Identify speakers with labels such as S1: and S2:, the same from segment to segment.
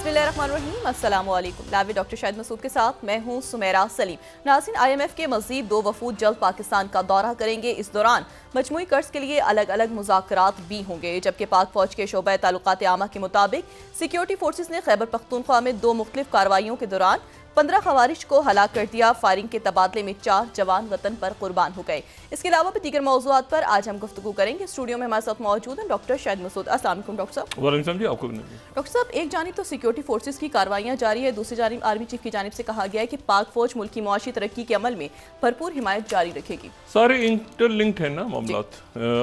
S1: बिस्मिल्लाहिर्रहमानिर्रहीम, अस्सलाम वालेकुम। लाइव डॉक्टर शाहिद मसूद के साथ मैं हूं सुमेरा सलीम। नाज़रीन, IMF के मज़ीद 2 वफूद जल्द पाकिस्तान का दौरा करेंगे। इस दौरान मजमूई कर्ज के लिए अलग अलग मुज़ाकरात भी होंगे, जबकि पाक फौज के शोबा ताल्लुकात आमा के मुताबिक सिक्योरिटी फोर्सेस ने खैबर पख्तूनख्वा में 2 मुख्तलिफ कार्रवाइयों के दौरान 15 खवारिज को हलाक कर दिया। फायरिंग के तबादले में 4 जवान वतन पर कुर्बान हो गए। इसके अलावा भी दीगर मौज़ूआत पर आज हम गुफ्तगू करेंगे। स्टूडियो में हमारे साथ मौजूद हैं डॉक्टर शाहिद मसूद। अस्सलाम वालेकुम डॉक्टर साहब।
S2: वालेकुम जी, आपको
S1: डॉक्टर साहब, एक जानिब तो सिक्योरिटी फोर्सेस की कार्रवाइयां जारी है, दूसरी जानिब आर्मी चीफ की जानिब से कहा गया है कि पाक फौज मुल्क की मुआशी तरक्की के अमल में भरपूर हिमायत जारी रखेगी।
S2: सारे इंटरलिंक्ड है ना मामलात।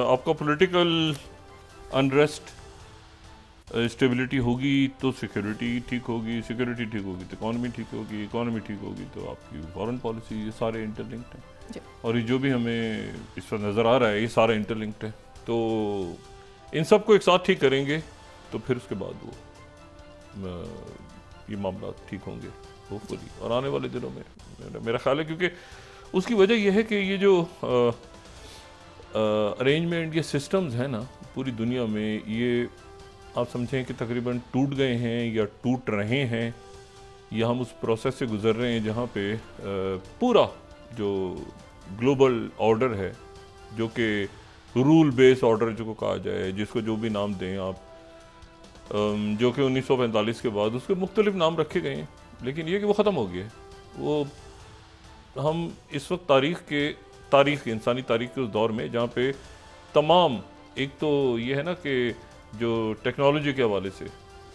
S2: आपका पॉलिटिकल अनरेस्ट स्टेबिलिटी होगी तो सिक्योरिटी ठीक होगी, सिक्योरिटी ठीक होगी तो इकॉनमी ठीक होगी, इकॉनमी ठीक होगी तो आपकी फॉरेन पॉलिसी, ये सारे इंटरलिंक्ड हैं। और ये जो भी हमें इस पर नज़र आ रहा है ये सारा इंटरलिंक्ड है। तो इन सब को एक साथ ठीक करेंगे तो फिर उसके बाद वो ये मामला ठीक होंगे होपफुली, और आने वाले दिनों में मेरा ख्याल है, क्योंकि उसकी वजह यह है कि ये जो अरेंजमेंट, ये सिस्टम्स हैं ना पूरी दुनिया में, ये आप समझें कि तकरीबन टूट गए हैं या टूट रहे हैं, या हम उस प्रोसेस से गुजर रहे हैं जहाँ पे पूरा जो ग्लोबल ऑर्डर है, जो कि रूल बेस्ड ऑर्डर जो कहा जाए, जिसको जो भी नाम दें आप, जो कि 1945 के बाद उसके मुख्तलिफ नाम रखे गए हैं, लेकिन ये कि वो ख़त्म हो गया है। वो हम इस वक्त इंसानी तारीख के उस दौर में जहाँ पे तमाम, एक तो ये है ना कि जो टेक्नोलॉजी के हवाले से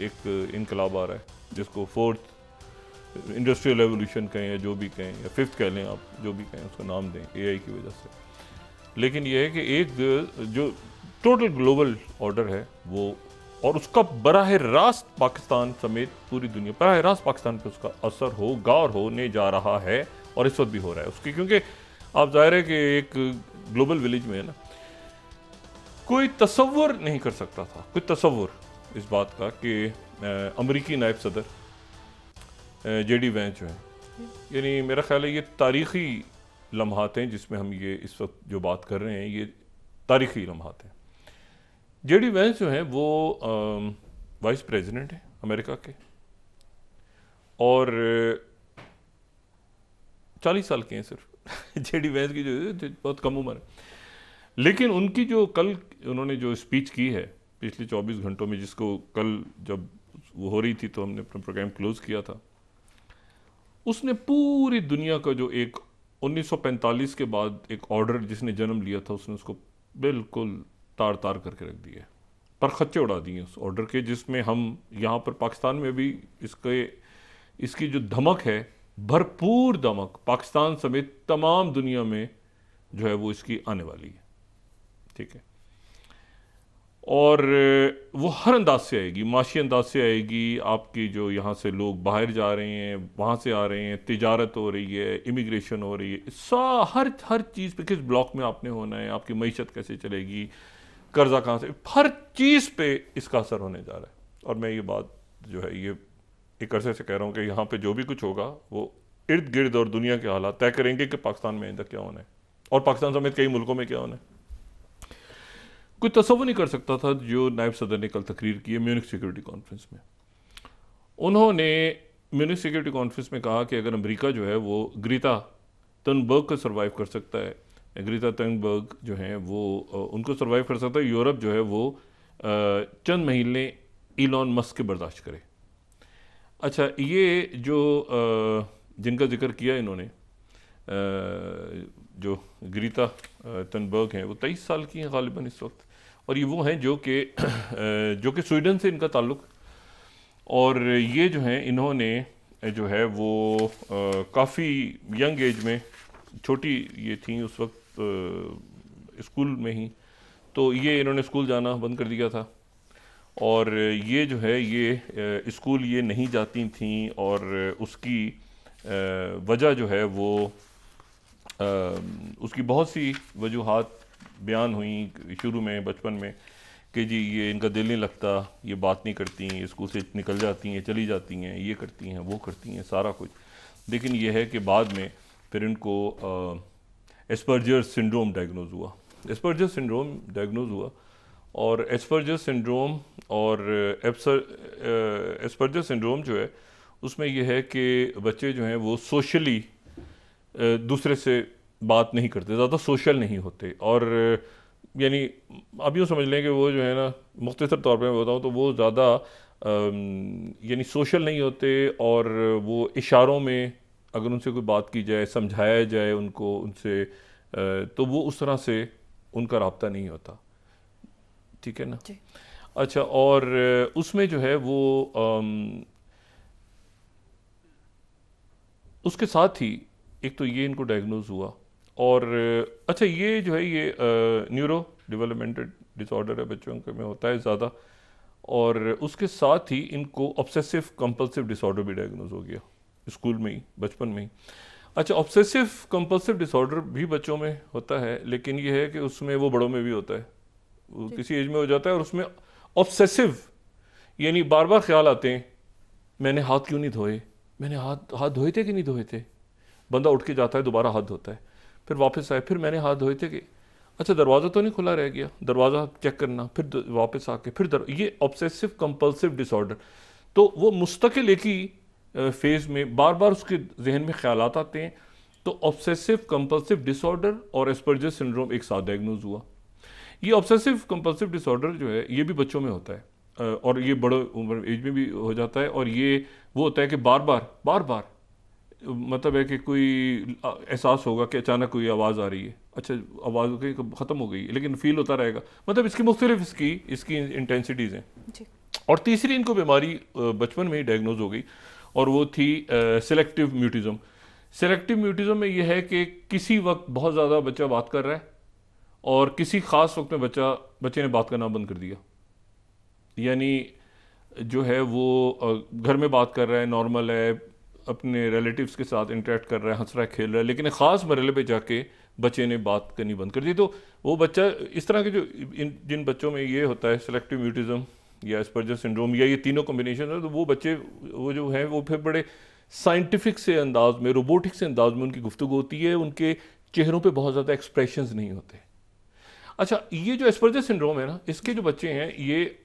S2: एक इनकलाब आ रहा है, जिसको 4th इंडस्ट्रियल रेवोल्यूशन कहें या जो भी कहें, या 5th कह लें आप, जो भी कहें उसका नाम दें, AI की वजह से। लेकिन यह है कि एक जो टोटल ग्लोबल ऑर्डर है वो, और उसका बराह रास्त पाकिस्तान समेत पूरी दुनिया, बराह रास्त पाकिस्तान पे उसका असर होगा और होने जा रहा है, और इस वक्त भी हो रहा है उसकी, क्योंकि आप जाहिर है कि एक ग्लोबल विलेज में है ना, कोई तसव्वुर नहीं कर सकता था, कोई तसव्वुर इस बात का कि अमरीकी नायब सदर JD वैंस जो है, यानी मेरा ख्याल है ये तारीख़ी लम्हात हैं जिसमें हम ये इस वक्त जो बात कर रहे हैं, ये तारीख़ी लम्हात हैं। JD वैंस जो हैं वो वाइस प्रेसिडेंट हैं अमेरिका के, और 40 साल के हैं सिर्फ। JD वैंस की जो है बहुत कम उम्र है, लेकिन उनकी जो कल उन्होंने जो स्पीच की है पिछले 24 घंटों में, जिसको कल जब वो हो रही थी तो हमने अपना प्रोग्राम क्लोज़ किया था, उसने पूरी दुनिया का जो एक 1945 के बाद एक ऑर्डर जिसने जन्म लिया था, उसने उसको बिल्कुल तार तार करके रख दिया, पर खच्चे उड़ा दिए उस ऑर्डर के, जिसमें हम यहाँ पर पाकिस्तान में भी इसकी जो धमक है, भरपूर धमक पाकिस्तान समेत तमाम दुनिया में जो है वो इसकी आने वाली है। ठीक है, और वो हर अंदाज से आएगी, माशी अंदाज से आएगी। आपकी जो यहाँ से लोग बाहर जा रहे हैं, वहाँ से आ रहे हैं, तिजारत हो रही है, इमिग्रेशन हो रही है, हर चीज़ पे, किस ब्लॉक में आपने होना है, आपकी मईशत कैसे चलेगी, कर्जा कहाँ से, हर चीज़ पे इसका असर होने जा रहा है। और मैं ये बात जो है ये एक अरसे से कह रहा हूँ कि यहाँ पे जो भी कुछ होगा वो इर्द गिर्द और दुनिया के हालात तय करेंगे कि पाकिस्तान में आइंदा क्या होना है, और पाकिस्तान समेत कई मुल्कों में क्या होना है। कोई तसव्वुर नहीं कर सकता था। जो नायब सदर ने कल तकरीर की है म्यूनिख सिक्योरिटी कॉन्फ्रेंस में, उन्होंने म्यूनिख सिक्योरिटी कॉन्फ्रेंस में कहा कि अगर अमेरिका जो है वो ग्रीता थनबर्ग को सर्वाइव कर सकता है, ग्रीता थनबर्ग जो हैं वो उनको सर्वाइव कर सकता है, यूरोप जो है वो चंद महीने इलॉन मस्क के बर्दाश्त करे। अच्छा, ये जो जिनका जिक्र किया इन्होंने, जो ग्रीता थनबर्ग हैं, वो 23 साल की हैं गालिबन इस वक्त, और ये वो हैं जो कि स्वीडन से इनका ताल्लुक़, और ये जो हैं इन्होंने जो है वो काफ़ी यंग एज में, छोटी ये थी उस वक्त स्कूल में ही, तो ये इन्होंने स्कूल जाना बंद कर दिया था, और ये जो है ये स्कूल ये नहीं जाती थी, और उसकी वजह जो है वो उसकी बहुत सी वजूहात बयान हुई शुरू में, बचपन में, कि जी ये इनका दिल नहीं लगता, ये बात नहीं करती, स्कूल से निकल जाती हैं, चली जाती हैं, ये करती हैं, वो करती हैं, सारा कुछ। लेकिन ये है कि बाद में फिर इनको एस्पर्जर सिंड्रोम डायग्नोज हुआ। और एस्पर्जर सिंड्रोम और एस्पर्जर सिंड्रोम जो है उसमें यह है कि बच्चे जो हैं वो सोशली दूसरे से बात नहीं करते, ज़्यादा सोशल नहीं होते, और यानी अब यूँ समझ लें कि वो जो है ना, मुख्तसर तौर पे मैं बताऊँ तो वो ज़्यादा यानी सोशल नहीं होते, और वो इशारों में अगर उनसे कोई बात की जाए, समझाया जाए उनको, उनसे तो वो उस तरह से उनका राब्ता नहीं होता। ठीक है ना
S1: जी।
S2: अच्छा, और उसमें जो है वो उसके साथ ही एक तो ये इनको डायग्नोज हुआ, और अच्छा ये जो है ये न्यूरो डेवलपमेंटल डिसऑर्डर है, बच्चों के में होता है ज़्यादा, और उसके साथ ही इनको ऑब्सेसिव कंपल्सिव डिसऑर्डर भी डायग्नोज हो गया स्कूल में ही, बचपन में ही। अच्छा, ऑब्सेसिव कंपल्सिव डिसऑर्डर भी बच्चों में होता है, लेकिन ये है कि उसमें वो बड़ों में भी होता है, वो किसी एज में हो जाता है, और उसमें ऑब्सेसिव यानी बार बार ख्याल आते हैं, मैंने हाथ क्यों नहीं धोए, मैंने हाथ धोए थे कि नहीं धोए थे। बंदा उठ के जाता है, दोबारा हाथ धोता है, फिर वापस आए, फिर मैंने हाथ धोए थे कि अच्छा दरवाज़ा तो नहीं खुला रह गया, दरवाज़ा चेक करना, फिर वापस आके फिर ये ऑब्सेसिव कंपल्सिव डिसऑर्डर। तो वो मुस्तकिल एक ही फेज़ में बार बार उसके जहन में ख्यालात आते हैं। तो ऑब्सेसिव कंपल्सिव डिसऑर्डर और एस्पर्जर सिंड्रोम एक साथ डायग्नोज हुआ। ये ऑब्सेसिव कंपल्सिव डिसऑर्डर जो है ये भी बच्चों में होता है, और ये बड़े उम्र एज में भी हो जाता है, और ये वो होता है कि बार बार मतलब है कि कोई एहसास होगा कि अचानक कोई आवाज़ आ रही है, अच्छा आवाज़ ख़त्म हो गई है, लेकिन फील होता रहेगा, मतलब इसकी मुख्तलिफ इसकी इंटेंसिटीज़ हैं। और तीसरी इनको बीमारी बचपन में ही डायग्नोज हो गई, और वो थी सिलेक्टिव म्यूटिज़म। सिलेक्टिव म्यूटिज़म में ये है कि किसी वक्त बहुत ज़्यादा बच्चा बात कर रहा है, और किसी ख़ास वक्त में बच्चे ने बात करना बंद कर दिया, यानी जो है वो घर में बात कर रहा है, नॉर्मल है, अपने रिलेटिव्स के साथ इंटरेक्ट कर रहा है, हंस रहा है, खेल रहा है, लेकिन एक ख़ास मरहले पे जाके बच्चे ने बात करनी बंद कर दी। तो वो बच्चा इस तरह के जो जिन बच्चों में ये होता है सिलेक्टिव म्यूटिज़म या एस्पर्जर सिंड्रोम या ये तीनों कॉम्बिनेशन है, तो वो बच्चे वो जो है वो फिर बड़े साइंटिफिक से अंदाज में, रोबोटिक से अंदाज में उनकी गुफ्तगू होती है, उनके चेहरों पे बहुत ज़्यादा एक्सप्रेशंस नहीं होते। अच्छा, ये जो एस्पर्जर सिंड्रोम है ना, इसके जो बच्चे हैं, ये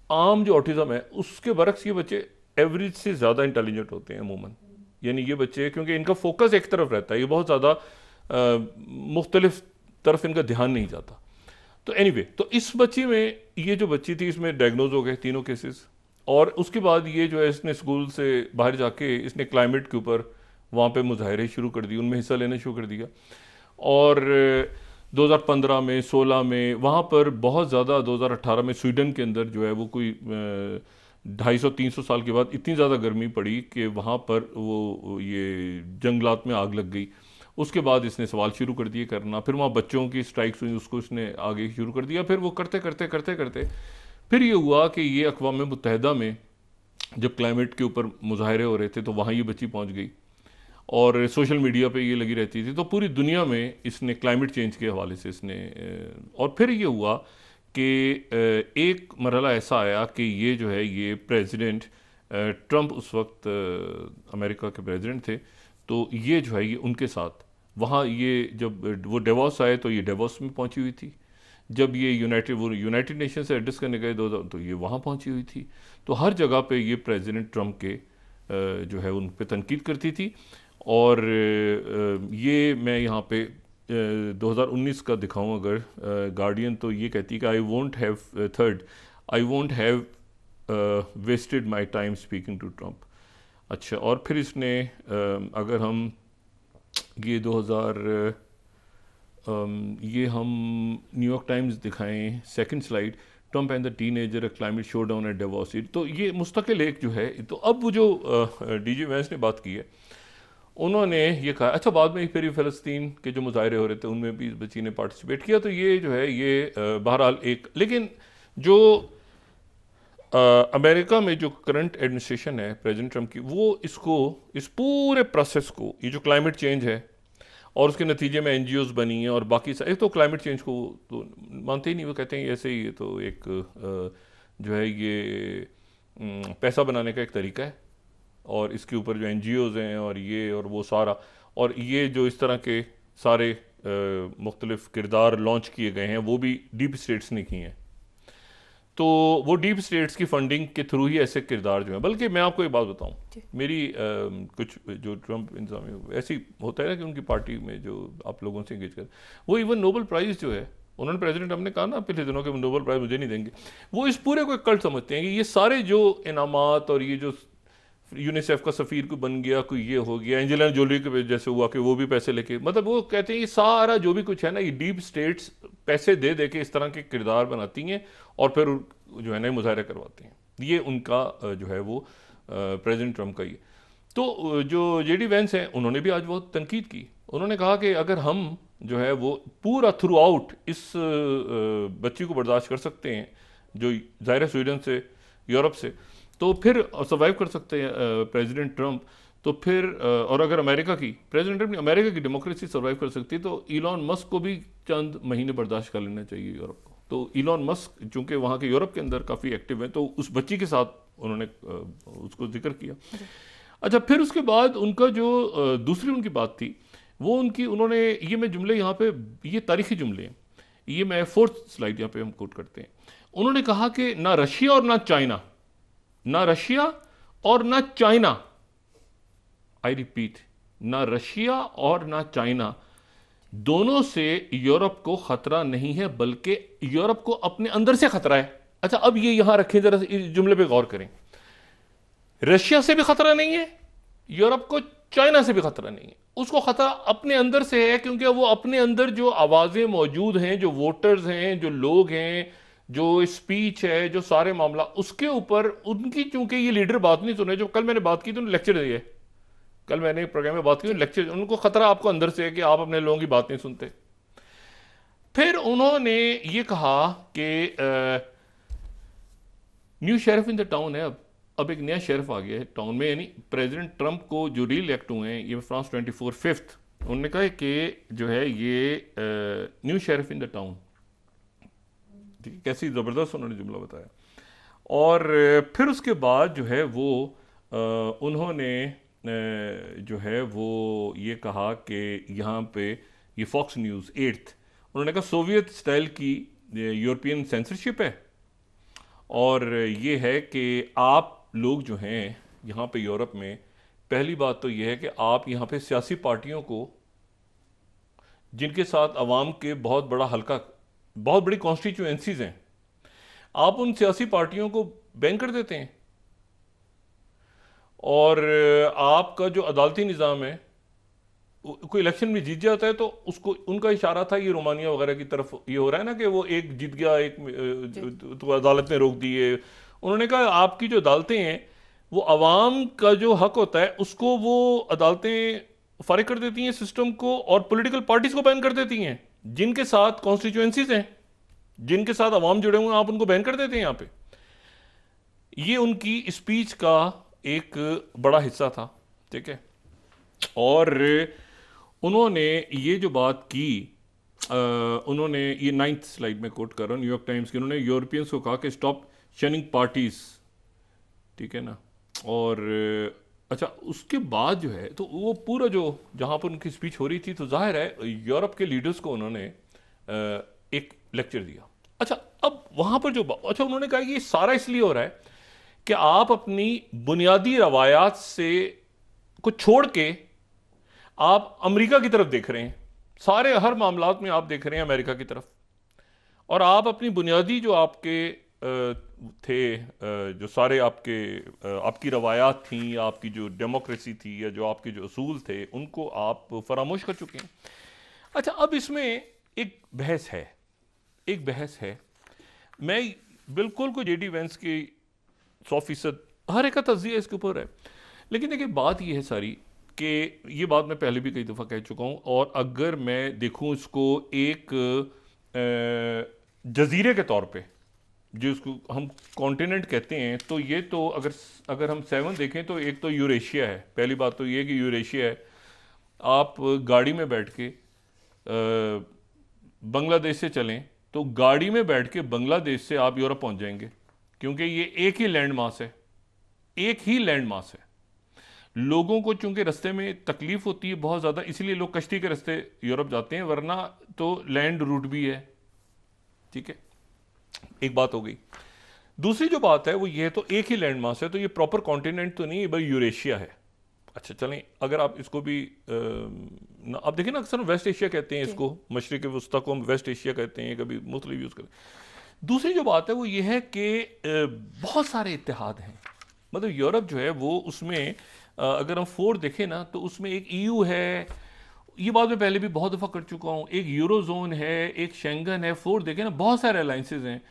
S2: आम जो ऑटिज़म है उसके बरक्स ये बच्चे एवरेज से ज़्यादा इंटेलिजेंट होते हैं अमूमन। यानी ये बच्चे, क्योंकि इनका फोकस एक तरफ रहता है, ये बहुत ज़्यादा मुख्तलिफ तरफ इनका ध्यान नहीं जाता। तो एनीवे, तो इस बच्ची में, ये जो बच्ची थी, इसमें डायग्नोज हो गए तीनों केसेस, और उसके बाद ये जो है इसने स्कूल से बाहर जाके इसने क्लाइमेट के ऊपर वहाँ पे मुजाहरे शुरू कर दिए, उनमें हिस्सा लेना शुरू कर दिया, और 2015 में 16 में वहाँ पर बहुत ज़्यादा, 2018 में स्वीडन के अंदर जो है वो कोई 250-300 साल के बाद इतनी ज़्यादा गर्मी पड़ी कि वहाँ पर वो ये जंगलात में आग लग गई। उसके बाद इसने सवाल शुरू कर दिए करना, फिर वहाँ बच्चों की स्ट्राइक्स हुई, उसको इसने आगे शुरू कर दिया, फिर वो करते करते फिर ये हुआ कि ये अक़वाम मुत्तहिदा में जब क्लाइमेट के ऊपर मुजाहरे हो रहे थे तो वहाँ ये बच्ची पहुँच गई, और सोशल मीडिया पे ये लगी रहती थी, तो पूरी दुनिया में इसने क्लाइमेट चेंज के हवाले से इसने, और फिर ये हुआ कि एक मरहला ऐसा आया कि ये जो है ये प्रेसिडेंट ट्रंप उस वक्त अमेरिका के प्रेसिडेंट थे, तो ये जो है ये उनके साथ वहाँ, ये जब वो डेवोस आए तो ये डेवोस में पहुँची हुई थी, जब ये यूनाइटेड नेशन से एड्रेस करने गए 2000 तो ये वहाँ पहुँची हुई थी। तो हर जगह पे ये प्रेसिडेंट ट्रंप के जो है उन पे तनकीद करती थी, और ये मैं यहाँ पे 2019 का दिखाऊं अगर गार्डियन, तो ये कहती है कि I won't have wasted my time speaking to Trump. अच्छा, और फिर इसने अगर हम ये 2000 ये हम न्यूयॉर्क टाइम्स दिखाएं, second slide, Trump and the teenager climate showdown at Davos, तो ये मुस्तकिल एक जो है। तो अब वो जो डीजे वैंस ने बात की है, उन्होंने ये कहा, अच्छा बाद में फिर फ़लस्तीन के जो मुजाहरे हो रहे थे उनमें भी इस बच्ची ने पार्टिसिपेट किया, तो ये जो है ये बहरहाल एक, लेकिन जो अमेरिका में जो करंट एडमिनिस्ट्रेशन है प्रेसिडेंट ट्रंप की, वो इस पूरे प्रोसेस को, ये जो क्लाइमेट चेंज है और उसके नतीजे में NGOs बनी हैं और बाकी एक तो क्लाइमेट चेंज को तो मानते ही नहीं, वो कहते हैं ऐसे ही, तो एक जो है ये पैसा बनाने का एक तरीका है, और इसके ऊपर जो NGOs हैं और ये और वो सारा, और ये जो इस तरह के सारे मुख्तलिफ किरदार लॉन्च किए गए हैं वो भी डीप स्टेट्स ने किए हैं, तो वो डीप स्टेट्स की फंडिंग के थ्रू ही ऐसे किरदार जो है। बल्कि मैं आपको एक बात बताऊं, मेरी कुछ जो ट्रंप इंतजामी ऐसी होता है ना कि उनकी पार्टी में जो आप लोगों से इंगेज कर, वो इवन नोबेल प्राइज़ जो है, उन्होंने प्रेसिडेंट हमने कहा ना पिछले दिनों के नोबेल प्राइज़ मुझे नहीं देंगे, वो इस पूरे को एक कल्ट समझते हैं कि ये सारे जो इनामात और ये जो यूनिसेफ का सफ़ीर को बन गया, कोई ये हो गया, एंजेलिना जोली के जैसे हुआ कि वो भी पैसे लेके, मतलब वो कहते हैं ये सारा जो भी कुछ है ना, ये डीप स्टेट्स पैसे दे दे के इस तरह के किरदार बनाती हैं और फिर जो है ना मुजाहरे करवाते हैं। ये उनका जो है वो प्रेसिडेंट ट्रंप का ही। तो जो जेडी वेंस हैं उन्होंने भी आज बहुत तनकीद की। उन्होंने कहा कि अगर हम जो है वो पूरा थ्रू आउट इस बच्ची को बर्दाश्त कर सकते हैं जो ज़ाहिर स्वीडन से, यूरोप से, तो फिर सर्वाइव कर सकते हैं प्रेसिडेंट ट्रंप, तो फिर और अगर अमेरिका की प्रेसिडेंट ट्रंप अमेरिका की डेमोक्रेसी सर्वाइव कर सकती है, तो इलॉन मस्क को भी चंद महीने बर्दाश्त कर लेना चाहिए यूरोप को। तो इलॉन मस्क चूंकि वहाँ के यूरोप के अंदर काफ़ी एक्टिव हैं, तो उस बच्ची के साथ उन्होंने उसको जिक्र किया। अच्छा, फिर उसके बाद उनका जो दूसरी उनकी बात थी वो उन्होंने ये मैं जुमले यहाँ पे, ये तारीखी जुमले हैं, ये मैं 4th स्लाइड यहाँ पे हम कोट करते हैं। उन्होंने कहा कि ना रशिया और ना चाइना, ना रशिया और ना चाइना, आई रिपीट, ना रशिया और ना चाइना, दोनों से यूरोप को खतरा नहीं है बल्कि यूरोप को अपने अंदर से खतरा है। अच्छा, अब ये यहां रखें जरा, इस जुमले पे गौर करें। रशिया से भी खतरा नहीं है, यूरोप को चाइना से भी खतरा नहीं है, उसको खतरा अपने अंदर से है, क्योंकि वो अपने अंदर जो आवाजें मौजूद हैं, जो वोटर्स हैं, जो लोग हैं, जो स्पीच है, जो सारे मामला, उसके ऊपर उनकी, चूंकि ये लीडर बात नहीं सुने, जो कल मैंने बात की थी उन्होंने लेक्चर दिए, कल मैंने प्रोग्राम में बात की, लेक्चर, उनको खतरा आपको अंदर से है कि आप अपने लोगों की बात नहीं सुनते। फिर उन्होंने ये कहा कि new sheriff in the town है, अब एक नया शेरिफ आ गया है टाउन में, यानी प्रेसिडेंट ट्रंप को जो री इलेक्ट हुए हैं, ये फ्रांस 24 5th, उन्होंने कहा कि जो है ये new sheriff in the town, ठीक है, कैसी ज़बरदस्त उन्होंने जुमला बताया। और फिर उसके बाद जो है वो उन्होंने जो है वो ये कहा कि यहाँ पे ये फॉक्स न्यूज़ 8th, उन्होंने कहा सोवियत स्टाइल की यूरोपियन सेंसरशिप है, और ये है कि आप लोग जो हैं यहाँ पे यूरोप में, पहली बात तो ये है कि आप यहाँ पे सियासी पार्टियों को, जिनके साथ अवाम के बहुत बड़ा हल्का, बहुत बड़ी कॉन्स्टिट्यूएंसीज हैं, आप उन सियासी पार्टियों को बैन कर देते हैं, और आपका जो अदालती निज़ाम है, कोई इलेक्शन में जीत जाता है तो उसको, उनका इशारा था ये रोमानिया वगैरह की तरफ ये हो रहा है ना कि वो एक जीत गया, एक तो अदालत ने रोक दिए। उन्होंने कहा आपकी जो अदालतें हैं वो अवाम का जो हक होता है उसको वो अदालतें फारिग कर देती हैं सिस्टम को, और पॉलिटिकल पार्टीज को बैन कर देती हैं, जिनके साथ कॉन्स्टिट्यूएंसीज हैं, जिनके साथ अवाम जुड़े हुए हैं, आप उनको बैन कर देते हैं यहाँ पे। ये उनकी स्पीच का एक बड़ा हिस्सा था, ठीक है। और उन्होंने ये जो बात की, उन्होंने ये 9th स्लाइड में कोट कर रहा हूँ न्यूयॉर्क टाइम्स की, उन्होंने यूरोपियंस को कहा कि स्टॉप शनिंग पार्टीज, ठीक है ना। और अच्छा, उसके बाद जो है तो वो पूरा जो जहाँ पर उनकी स्पीच हो रही थी, तो जाहिर है यूरोप के लीडर्स को उन्होंने एक लेक्चर दिया। अच्छा, अब वहाँ पर जो अच्छा उन्होंने कहा कि ये सारा इसलिए हो रहा है कि आप अपनी बुनियादी रवायात से को छोड़ के आप अमेरिका की तरफ देख रहे हैं, सारे हर मामलात में आप देख रहे हैं अमेरिका की तरफ, और आप अपनी बुनियादी जो आपके थे, जो सारे आपकी रवायात थी, आपकी जो डेमोक्रेसी थी, या जो आपके जो असूल थे, उनको आप फरामोश कर चुके हैं। अच्छा, अब इसमें एक बहस है, मैं बिल्कुल को जेडी वेंस की 100% हर एक का तज्जिया इसके ऊपर है, लेकिन देखिए बात ये है सारी कि ये बात मैं पहले भी कई दफ़ा कह चुका हूँ, और अगर मैं देखूँ इसको एक जजीरे के तौर पे, जिसको हम कॉन्टिनेंट कहते हैं, तो ये तो अगर हम 7 देखें तो एक तो यूरेशिया है। पहली बात तो ये कि यूरेशिया है, आप गाड़ी में बैठ के बांग्लादेश से चलें तो गाड़ी में बैठ के बांग्लादेश से आप यूरोप पहुंच जाएंगे, क्योंकि ये एक ही लैंड मास है, एक ही लैंड मास है। लोगों को चूंकि रास्ते में तकलीफ होती है बहुत ज़्यादा, इसलिए लोग कश्ती के रास्ते यूरोप जाते हैं, वरना तो लैंड रूट भी है, ठीक है। एक बात हो गई। दूसरी जो बात है वो ये है, तो एक ही लैंड मास है, तो ये प्रॉपर कॉन्टिनेंट तो नहीं है, बल्कि यूरेशिया है। अच्छा चलें, अगर आप इसको भी आप देखिए ना, अक्सर वेस्ट एशिया कहते हैं इसको, मशरिक़ वस्ता को हम वेस्ट एशिया कहते हैं, कभी मुख्तलिफ यूज़ करते हैं। दूसरी जो बात है वो ये है कि बहुत सारे इत्तेहाद हैं, मतलब यूरोप जो है वो उसमें अगर हम 4 देखें ना, तो उसमें एक EU है, ये बात मैं पहले भी बहुत दफ़ा कर चुका हूँ, एक यूरोजोन है, एक शेंगन है। 4 देखें ना, बहुत सारे अलाइंसेज हैं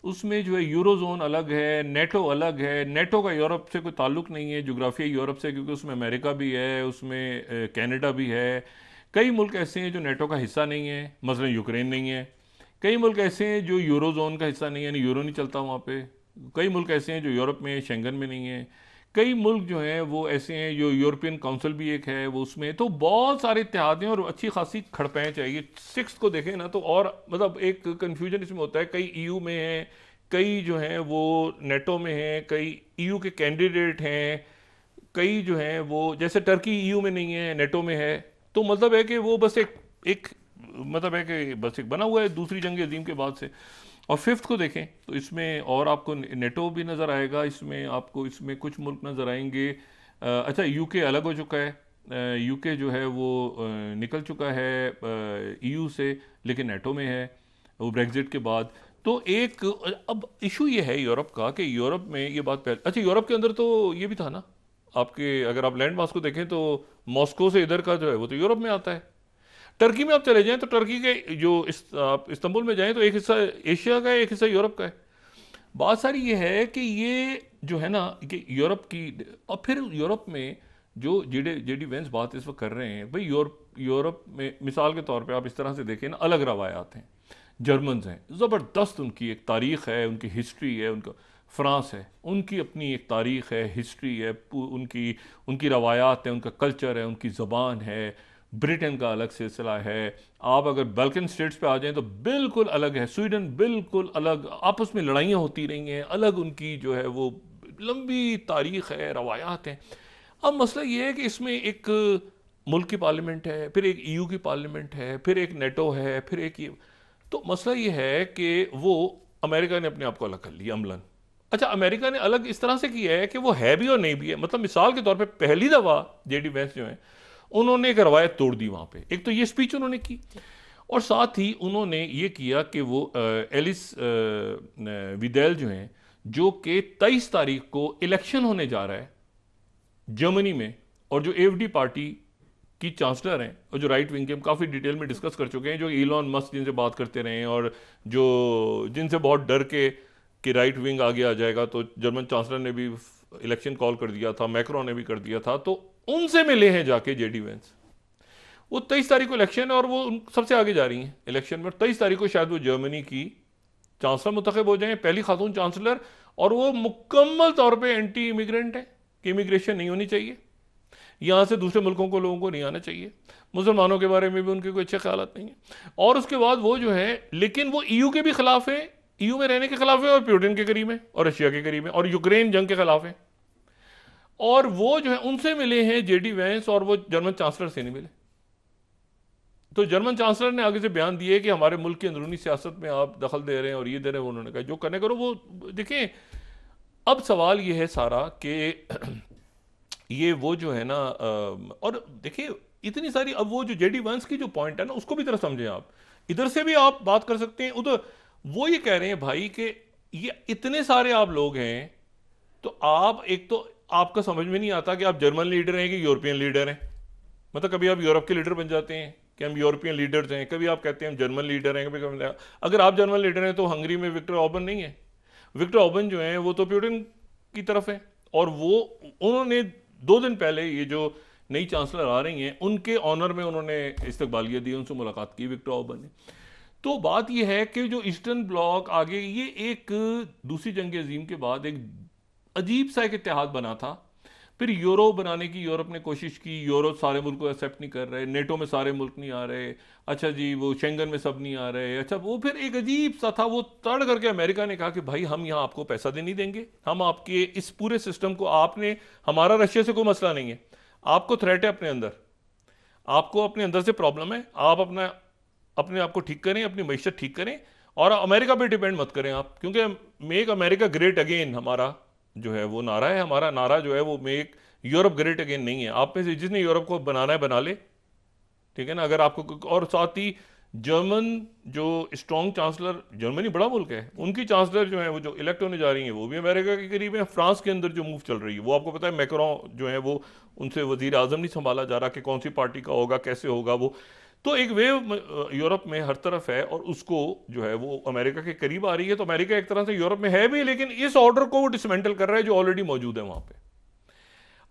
S2: उसमें, जो है यूरोजोन अलग है, नेटो अलग है। नेटो का यूरोप से कोई ताल्लुक नहीं है, जोग्राफिया यूरोप से, क्योंकि उसमें अमेरिका भी है, उसमें कनाडा भी है। कई मुल्क ऐसे हैं जो नेटो का हिस्सा नहीं है, मसलन यूक्रेन नहीं है। कई मुल्क ऐसे हैं जो यूरोजोन का हिस्सा नहीं है, यानी यूरो नहीं चलता वहाँ पे। कई मुल्क ऐसे हैं जो यूरोप में, शेंगन में नहीं है। कई मुल्क जो हैं वो ऐसे हैं, जो यूरोपियन काउंसिल भी एक है वो उसमें, तो बहुत सारे इत्तेहाद हैं और अच्छी खासी खड़पें चाहिए। 6 को देखें ना, तो और मतलब एक कन्फ्यूजन इसमें होता है, कई EU में हैं, कई जो हैं वो नेटो में हैं, कई EU के कैंडिडेट हैं, कई जो हैं वो, जैसे टर्की EU में नहीं है, नेटो में है। तो मतलब है कि वो बस एक मतलब है कि बस एक बना हुआ है दूसरी जंग अजीम के बाद से। और 5th को देखें तो इसमें और आपको नेटो भी नज़र आएगा, इसमें आपको इसमें कुछ मुल्क नज़र आएंगे। अच्छा, UK अलग हो चुका है, UK जो है वो निकल चुका है EU से, लेकिन नेटो में है वो ब्रेग्जिट के बाद। तो एक अब इशू ये है यूरोप का कि यूरोप में ये बात पहले, अच्छा यूरोप के अंदर तो ये भी था ना आपके, अगर आप लैंड मास को देखें तो मॉस्को से इधर का जो है वो तो यूरोप में आता है। टर्की में आप चले जाएं तो टर्की के जो आप इस्तांबुल में जाएं तो एक हिस्सा एशिया का है, एक हिस्सा यूरोप का है। बात सारी ये है कि ये जो है ना कि यूरोप की, और फिर यूरोप में जो जेडी वेंस बात इस वक्त कर रहे हैं, भाई यूरोप में मिसाल के तौर पे आप इस तरह से देखें ना, अलग रवायात हैं। जर्मन्स हैं, ज़बरदस्त उनकी एक तारीख़ है, उनकी हिस्ट्री है। उनका फ्रांस है, उनकी अपनी एक तारीख़ है, हिस्ट्री है, उनकी रवायात है, उनका कल्चर है, उनकी ज़बान है। ब्रिटेन का अलग सिलसिला है। आप अगर बाल्कन स्टेट्स पे आ जाएं तो बिल्कुल अलग है। स्वीडन बिल्कुल अलग, आपस में लड़ाइयाँ होती रही हैं, अलग उनकी जो है वो लंबी तारीख़ है, रवायात हैं। अब मसला ये है कि इसमें एक मुल्क की पार्लियामेंट है, फिर एक EU की पार्लियामेंट है, फिर एक नेटो है, फिर एक ये, तो मसला ये है कि वो अमेरिका ने अपने आप को अलग कर लिया अमलन। अच्छा, अमेरिका ने अलग इस तरह से किया है कि वो है भी और नहीं भी है। मतलब मिसाल के तौर पे पहली दफ़ा जेडी वेंस जो है उन्होंने एक रवायत तोड़ दी वहाँ पे। एक तो ये स्पीच उन्होंने की, और साथ ही उन्होंने ये किया कि वो एलिस विदेल जो हैं, जो कि 23 तारीख को इलेक्शन होने जा रहा है जर्मनी में, और जो AFD पार्टी की चांसलर हैं और जो राइट विंग के, हम काफ़ी डिटेल में डिस्कस कर चुके हैं, जो इलॉन मस्क जिनसे बात करते रहे और जो जिनसे बहुत डर के कि राइट विंग आगे आ जाएगा, तो जर्मन चांसलर ने भी इलेक्शन कॉल कर दिया था, मैक्रो ने भी कर दिया था, तो उनसे मिले हैं जाके जेडी वेंस। वो 23 तारीख को इलेक्शन है और वो सबसे आगे जा रही हैं इलेक्शन में। 23 तारीख को शायद वो जर्मनी की चांसलर मुंतखब हो जाएं, पहली खातून चांसलर, और वो मुकम्मल तौर पे एंटी इमिग्रेंट है कि इमिग्रेशन नहीं होनी चाहिए, यहाँ से दूसरे मुल्कों को, लोगों को नहीं आना चाहिए। मुसलमानों के बारे में भी उनके कोई अच्छे ख्यालात नहीं है। और उसके बाद वो जो है, लेकिन वो EU के भी खिलाफ है, EU में रहने के खिलाफ है, और पुतिन के करीब है, और रशिया के करीब है, और यूक्रेन जंग के खिलाफ है। और वो जो है उनसे मिले हैं जेडी वेंस, और वो जर्मन चांसलर से नहीं मिले। तो जर्मन चांसलर ने आगे से बयान दिए कि हमारे मुल्क की अंदरूनी सियासत में आप दखल दे रहे हैं और ये दे रहे हैं। उन्होंने कहा जो करने करो। वो देखें, अब सवाल ये है सारा कि ये वो जो है ना, और देखिए इतनी सारी, अब वो जो जेडी वेंस की जो पॉइंट है ना, उसको भी तरह समझें आप। इधर से भी आप बात कर सकते हैं, उधर वो ये कह रहे हैं भाई कि ये इतने सारे आप लोग हैं, तो आप एक तो आपका समझ में नहीं आता कि आप जर्मन लीडर हैं कि यूरोपियन लीडर हैं। मतलब कभी आप यूरोप के लीडर बन जाते हैं कि हम यूरोपियन लीडर्स हैं, कभी आप कहते हैं हम जर्मन लीडर हैं, कभी अगर आप जर्मन लीडर हैं तो हंगरी में विक्टर ऑर्बन नहीं है। विक्टर ऑर्बन जो है वो तो पुतिन की तरफ है, और वो उन्होंने 2 दिन पहले ये जो नई चांसलर आ रही हैं उनके ऑनर में उन्होंने इस्तकबालियत दी, उनसे मुलाकात की विक्टर ऑर्बन ने। तो बात यह है कि जो ईस्टर्न ब्लॉक आगे, ये एक दूसरी जंग अजीम के बाद एक अजीब सा एक इत्तेहाद बना था। फिर यूरो बनाने की यूरोप ने कोशिश की, यूरो सारे मुल्क को एक्सेप्ट नहीं कर रहे, नेटो में सारे मुल्क नहीं आ रहे, अच्छा जी वो शेंगन में सब नहीं आ रहे। अच्छा, वो फिर एक अजीब सा था, वो तड़ करके अमेरिका ने कहा कि भाई हम यहाँ आपको पैसा दे नहीं देंगे, हम आपके इस पूरे सिस्टम को, आपने, हमारा रशिया से कोई मसला नहीं है, आपको थ्रेट है अपने अंदर, आपको अपने अंदर से प्रॉब्लम है, आप अपने आप को ठीक करें, अपनी मईशत ठीक करें, और अमेरिका पे डिपेंड मत करें आप, क्योंकि मेक अमेरिका ग्रेट अगेन हमारा जो है वो नारा है, हमारा नारा जो है वो मेक यूरोप ग्रेट अगेन नहीं है। आप में से जिसने यूरोप को बनाना है बना ले, ठीक है ना। अगर आपको, और साथ ही जर्मन जो स्ट्रॉन्ग चांसलर, जर्मनी बड़ा मुल्क है, उनकी चांसलर जो है वो जो इलेक्ट होने जा रही है वो भी अमेरिका के करीब है। फ्रांस के अंदर जो मूव चल रही है वो आपको पता है, मैक्रोन जो है वो, उनसे वजीर आजम नहीं संभाला जा रहा कि कौन सी पार्टी का होगा, कैसे होगा वो। तो एक वेव यूरोप में हर तरफ है और उसको जो है वो अमेरिका के करीब आ रही है। तो अमेरिका एक तरह से यूरोप में है भी, लेकिन इस ऑर्डर को वो डिसमेंटल कर रहा है जो ऑलरेडी मौजूद है वहां पे।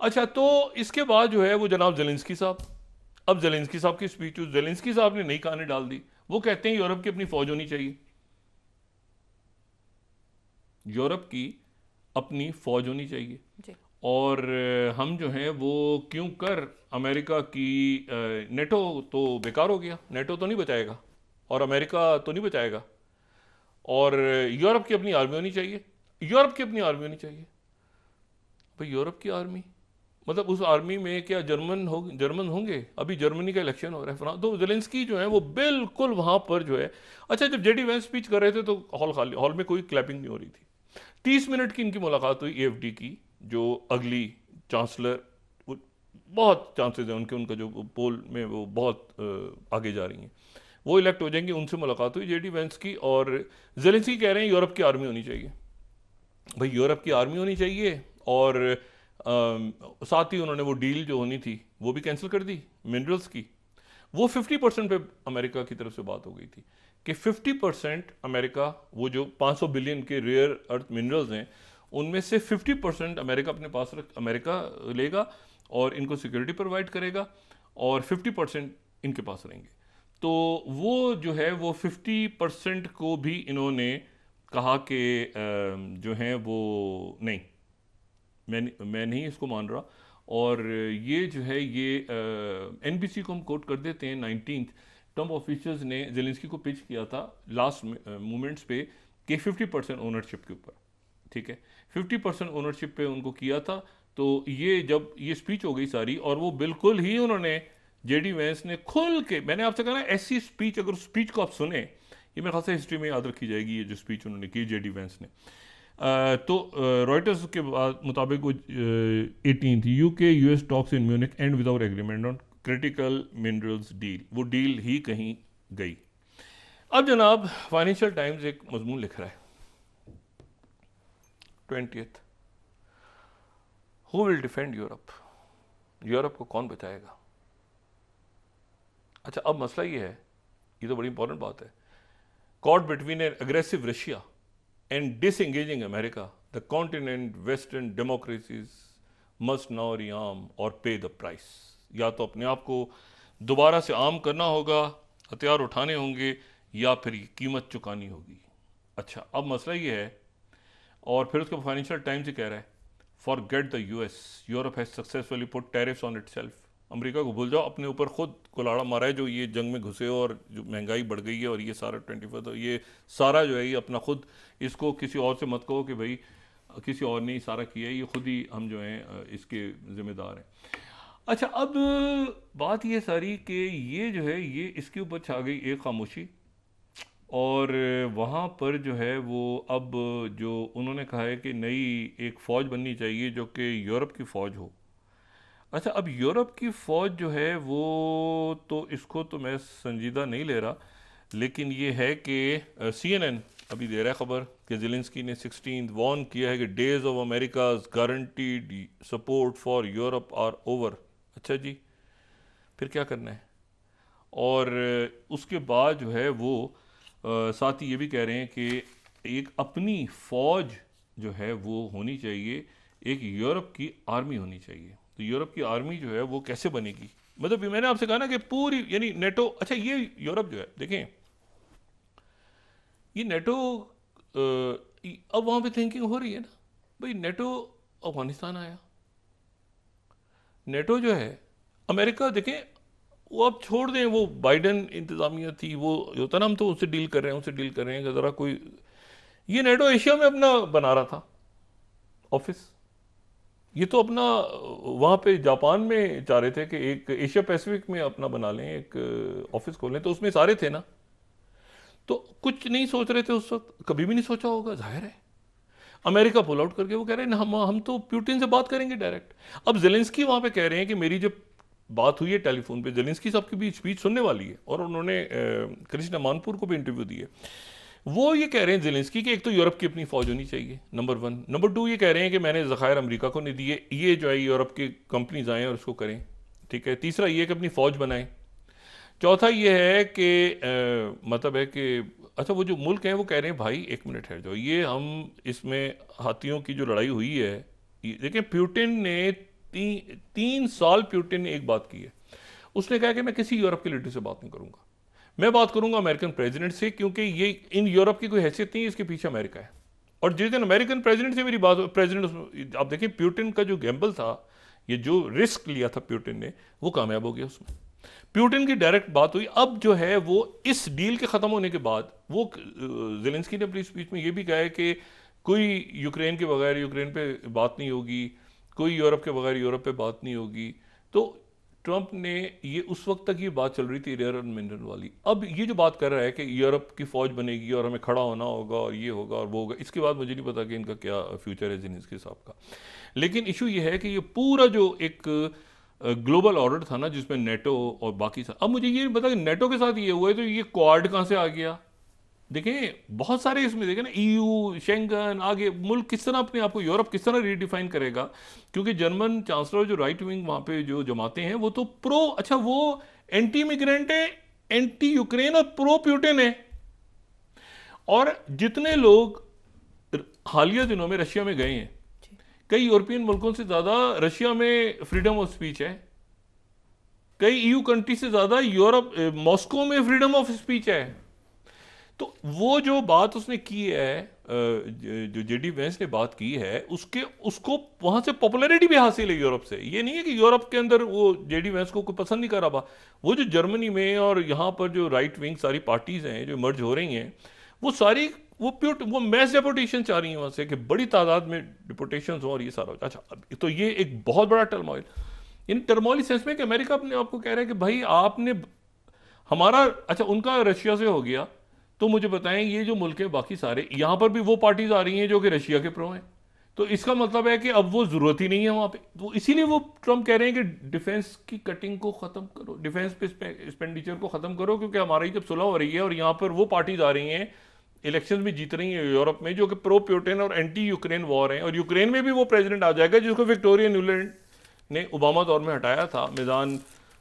S2: अच्छा, तो इसके बाद जो है वो जनाब ज़ेलेंस्की साहब, अब ज़ेलेंस्की साहब की स्पीच, ज़ेलेंस्की साहब ने नई कहानी डाल दी। वो कहते हैं यूरोप की अपनी फौज होनी चाहिए, यूरोप की अपनी फौज होनी चाहिए
S1: जी।
S2: और हम जो हैं वो क्यों कर अमेरिका की, नेटो तो बेकार हो गया, नेटो तो नहीं बचाएगा और अमेरिका तो नहीं बचाएगा, और यूरोप की अपनी आर्मी होनी चाहिए, यूरोप की अपनी आर्मी होनी चाहिए। भाई यूरोप की आर्मी मतलब उस आर्मी में क्या जर्मन होंगे? अभी जर्मनी का इलेक्शन हो रहा है। तो ज़ेलेंस्की जो है वो बिल्कुल वहां पर जो है, अच्छा जब जेडी वैंस स्पीच कर रहे थे तो हॉल खाली, हॉल में कोई क्लैपिंग नहीं हो रही थी। 30 मिनट की इनकी मुलाकात हुई एएफडी की, जो अगली चांसलर, बहुत चांसेस हैं उनके, उनका जो पोल में वो बहुत आगे जा रही हैं, वो इलेक्ट हो जाएंगे। उनसे मुलाकात हुई जेडी वैंस की, और ज़ेलेंस्की कह रहे हैं यूरोप की आर्मी होनी चाहिए। भाई यूरोप की आर्मी होनी चाहिए, और साथ ही उन्होंने वो डील जो होनी थी वो भी कैंसिल कर दी मिनरल्स की। वो 50% पे अमेरिका की तरफ से बात हो गई थी कि 50% अमेरिका, वो जो 500 बिलियन के रेयर अर्थ मिनरल्स हैं उनमें से 50% अमेरिका अपने पास अमेरिका लेगा और इनको सिक्योरिटी प्रोवाइड करेगा, और 50% इनके पास रहेंगे। तो वो जो है वो 50% को भी इन्होंने कहा कि जो है वो नहीं, मैं नहीं इसको मान रहा। और ये जो है ये एनबीसी को हम कोट कर देते हैं, 19th ट्रम्प ऑफिशियल्स ने ज़ेलेंस्की को पिच किया था लास्ट मोमेंट्स पे कि 50% ओनरशिप के ऊपर, ठीक है, 50% ओनरशिप पे उनको किया था। तो ये जब ये स्पीच हो गई सारी, और वो बिल्कुल ही उन्होंने, जेडी वैंस ने खुल के, मैंने आपसे कहा ना ऐसी स्पीच, अगर स्पीच को आप सुने, ये मेरे ख्याल से हिस्ट्री में याद रखी जाएगी, ये जो स्पीच उन्होंने की जेडी वैंस ने। तो रॉयटर्स के मुताबिक 18th UK US talks in Munich and without agreement on critical minerals deal, वो डील ही कहीं गई। अब जनाब फाइनेंशियल टाइम्स एक मजमून लिख रहा है 20th, who will defend Europe, Europe को कौन बचाएगा। अच्छा, अब मसला ये है, ये तो बड़ी इंपॉर्टेंट बात है, caught between an aggressive Russia and disengaging America, the continent Western democracies must now rearm or pay the price। या तो अपने आप को दोबारा से आर्म करना होगा, हथियार उठाने होंगे, या फिर कीमत चुकानी होगी। अच्छा, अब मसला ये है, और फिर उसका फाइनेंशियल टाइम्स ही कह रहा है, forget the US, Europe has successfully put tariffs on itself. America को भूल जाओ, अपने ऊपर खुद कुलाड़ा मारा है, जो ये जंग में घुसे और जो महंगाई बढ़ गई है, और ये सारा 24, तो ये सारा जो है ये अपना खुद, इसको किसी और से मत कहो कि भाई किसी और ने सारा किया है, ये खुद ही हम जो हैं इसके जिम्मेदार हैं। अच्छा, अब बात ये सारी कि ये जो है ये इसके ऊपर छा गई एक खामोशी, और वहाँ पर जो है वो अब जो उन्होंने कहा है कि नई एक फ़ौज बननी चाहिए जो कि यूरोप की फ़ौज हो। अच्छा, अब यूरोप की फ़ौज जो है वो, तो इसको तो मैं संजीदा नहीं ले रहा, लेकिन ये है कि CNN अभी दे रहा है खबर कि ज़ेलेंस्की ने 16th वार्न किया है कि days of America's guaranteed support for Europe are over. अच्छा जी, फिर क्या करना है। और उसके बाद जो है वो साथ ही ये भी कह रहे हैं कि एक अपनी फ़ौज जो है वो होनी चाहिए, एक यूरोप की आर्मी होनी चाहिए। तो यूरोप की आर्मी जो है वो कैसे बनेगी, मतलब मैंने आपसे कहा ना कि पूरी, यानी नेटो, अच्छा ये यूरोप जो है देखें, ये नेटो अब वहाँ पे थिंकिंग हो रही है ना, भाई नेटो अफगानिस्तान आया, नेटो जो है अमेरिका, देखें वो अब छोड़ दें, वो बाइडन इंतज़ामिया थी, वो होता ना हम तो उससे डील कर रहे हैं, उससे डील कर रहे हैं कि ज़रा कोई, ये नेटो एशिया में अपना बना रहा था ऑफिस, ये तो अपना वहाँ पे जापान में चाह रहे थे कि एक एशिया पैसिफिक में अपना बना लें, एक ऑफिस खोलें, तो उसमें सारे थे ना। तो कुछ नहीं सोच रहे थे उस वक्त, कभी भी नहीं सोचा होगा, जाहिर है। अमेरिका पुल आउट करके वो कह रहे हैं हम तो पुतिन से बात करेंगे डायरेक्ट। अब ज़ेलेंस्की वहाँ पे कह रहे हैं कि मेरी जब बात हुई है टेलीफोन पे, ज़ेलेंस्की साहब की भी स्पीच सुनने वाली है और उन्होंने कृष्णा मानपुर को भी इंटरव्यू दी है। वो ये कह रहे हैं ज़ेलेंस्की कि एक तो यूरोप की अपनी फ़ौज होनी चाहिए, नंबर 1। नंबर 2 ये कह रहे हैं कि मैंने ज़खायर अमेरिका को नहीं दिए, ये जो है यूरोप की कंपनीज आएँ और उसको करें, ठीक है। तीसरा ये कि अपनी फ़ौज बनाएं। चौथा ये है कि मतलब है कि अच्छा वो जो मुल्क हैं वो कह रहे हैं भाई एक मिनट है, जो ये हम इसमें हाथियों की जो लड़ाई हुई है, देखिए पुतिन ने 3 साल पुतिन ने एक बात की है, उसने कहा कि मैं किसी यूरोप के लीडर से बात नहीं करूंगा, मैं बात करूंगा अमेरिकन प्रेसिडेंट से, क्योंकि ये इन यूरोप की कोई हैसियत नहीं है, इसके पीछे अमेरिका है। और जिस दिन अमेरिकन प्रेसिडेंट से मेरी बात, प्रेसिडेंट आप देखिए पुतिन का जो गैम्बल था, ये जो रिस्क लिया था पुतिन ने, वो कामयाब हो गया उसमें। पुतिन की डायरेक्ट बात हुई। अब जो है वो इस डील के ख़त्म होने के बाद वो ज़ेलेंस्की ने अपनी स्पीच में ये भी कहा है कि कोई यूक्रेन के बगैर यूक्रेन पे बात नहीं होगी, कोई यूरोप के बगैर यूरोप पे बात नहीं होगी। तो ट्रंप ने ये उस वक्त तक ये बात चल रही थी रेयर अर्थ मिनरल वाली। अब ये जो बात कर रहा है कि यूरोप की फ़ौज बनेगी और हमें खड़ा होना होगा और ये होगा और वो होगा, इसके बाद मुझे नहीं पता कि इनका क्या फ्यूचर है ज़ेलेंस्की साहब का। लेकिन इशू ये है कि ये पूरा जो एक ग्लोबल ऑर्डर था ना, जिसमें नेटो और बाकी सब, अब मुझे ये नहीं पता कि नेटो के साथ ये हुआ है तो ये क्वाड कहाँ से आ गया। देखें बहुत सारे इसमें देखें ना, EU, शेंगन, आगे मुल्क किस तरह अपने आप को, यूरोप किस तरह रीडिफाइन करेगा। क्योंकि जर्मन चांसलर जो राइट विंग वहाँ पे जो जमाते हैं वो तो प्रो, अच्छा वो एंटी इमिग्रेंट है, एंटी यूक्रेन और प्रो पुतिन है। और जितने लोग हालिया दिनों में रशिया में गए हैं, कई यूरोपियन मुल्कों से ज़्यादा रशिया में फ्रीडम ऑफ स्पीच है, कई EU कंट्री से ज़्यादा यूरोप मॉस्को में फ्रीडम ऑफ स्पीच है। तो वो जो बात उसने की है, जो JD वेंस ने बात की है, उसको वहाँ से पॉपुलैरिटी भी हासिल है यूरोप से। ये नहीं है कि यूरोप के अंदर वो JD वेंस को कोई पसंद नहीं कर रहा। वो जो जर्मनी में और यहाँ पर जो राइट विंग सारी पार्टीज़ हैं जो मर्ज हो रही हैं, वो सारी वो मैस डिपोटेशन चाह रही हैं वहाँ से कि बड़ी तादाद में डिपोटेशन हो और ये सारा। अच्छा तो ये एक बहुत बड़ा टर्मोइल, इन टर्मोइल सेंस में कि अमेरिका अपने आपको कह रहा है कि भाई आपने हमारा, अच्छा उनका रशिया से हो गया, तो मुझे बताएं ये जो मुल्क है बाकी सारे, यहाँ पर भी वो पार्टीज आ रही हैं जो कि रशिया के प्रो हैं। तो इसका मतलब है कि अब वो ज़रूरत ही नहीं है वहाँ पे। तो इसीलिए वो ट्रम्प कह रहे हैं कि डिफेंस की कटिंग को ख़त्म करो, डिफेंस पे एक्सपेंडिचर को ख़त्म करो, क्योंकि हमारी जब सुलह हो रही है और यहाँ पर वो पार्टीज आ रही हैं, इलेक्शन भी जीत रही हैं यूरोप में, जो कि प्रो पुतिन और एंटी यूक्रेन वॉर हैं। और यूक्रेन में भी वो प्रेसिडेंट आ जाएगा जिसको विक्टोरिया न्यूलैंड ने ओबामा दौर में हटाया था मैदान,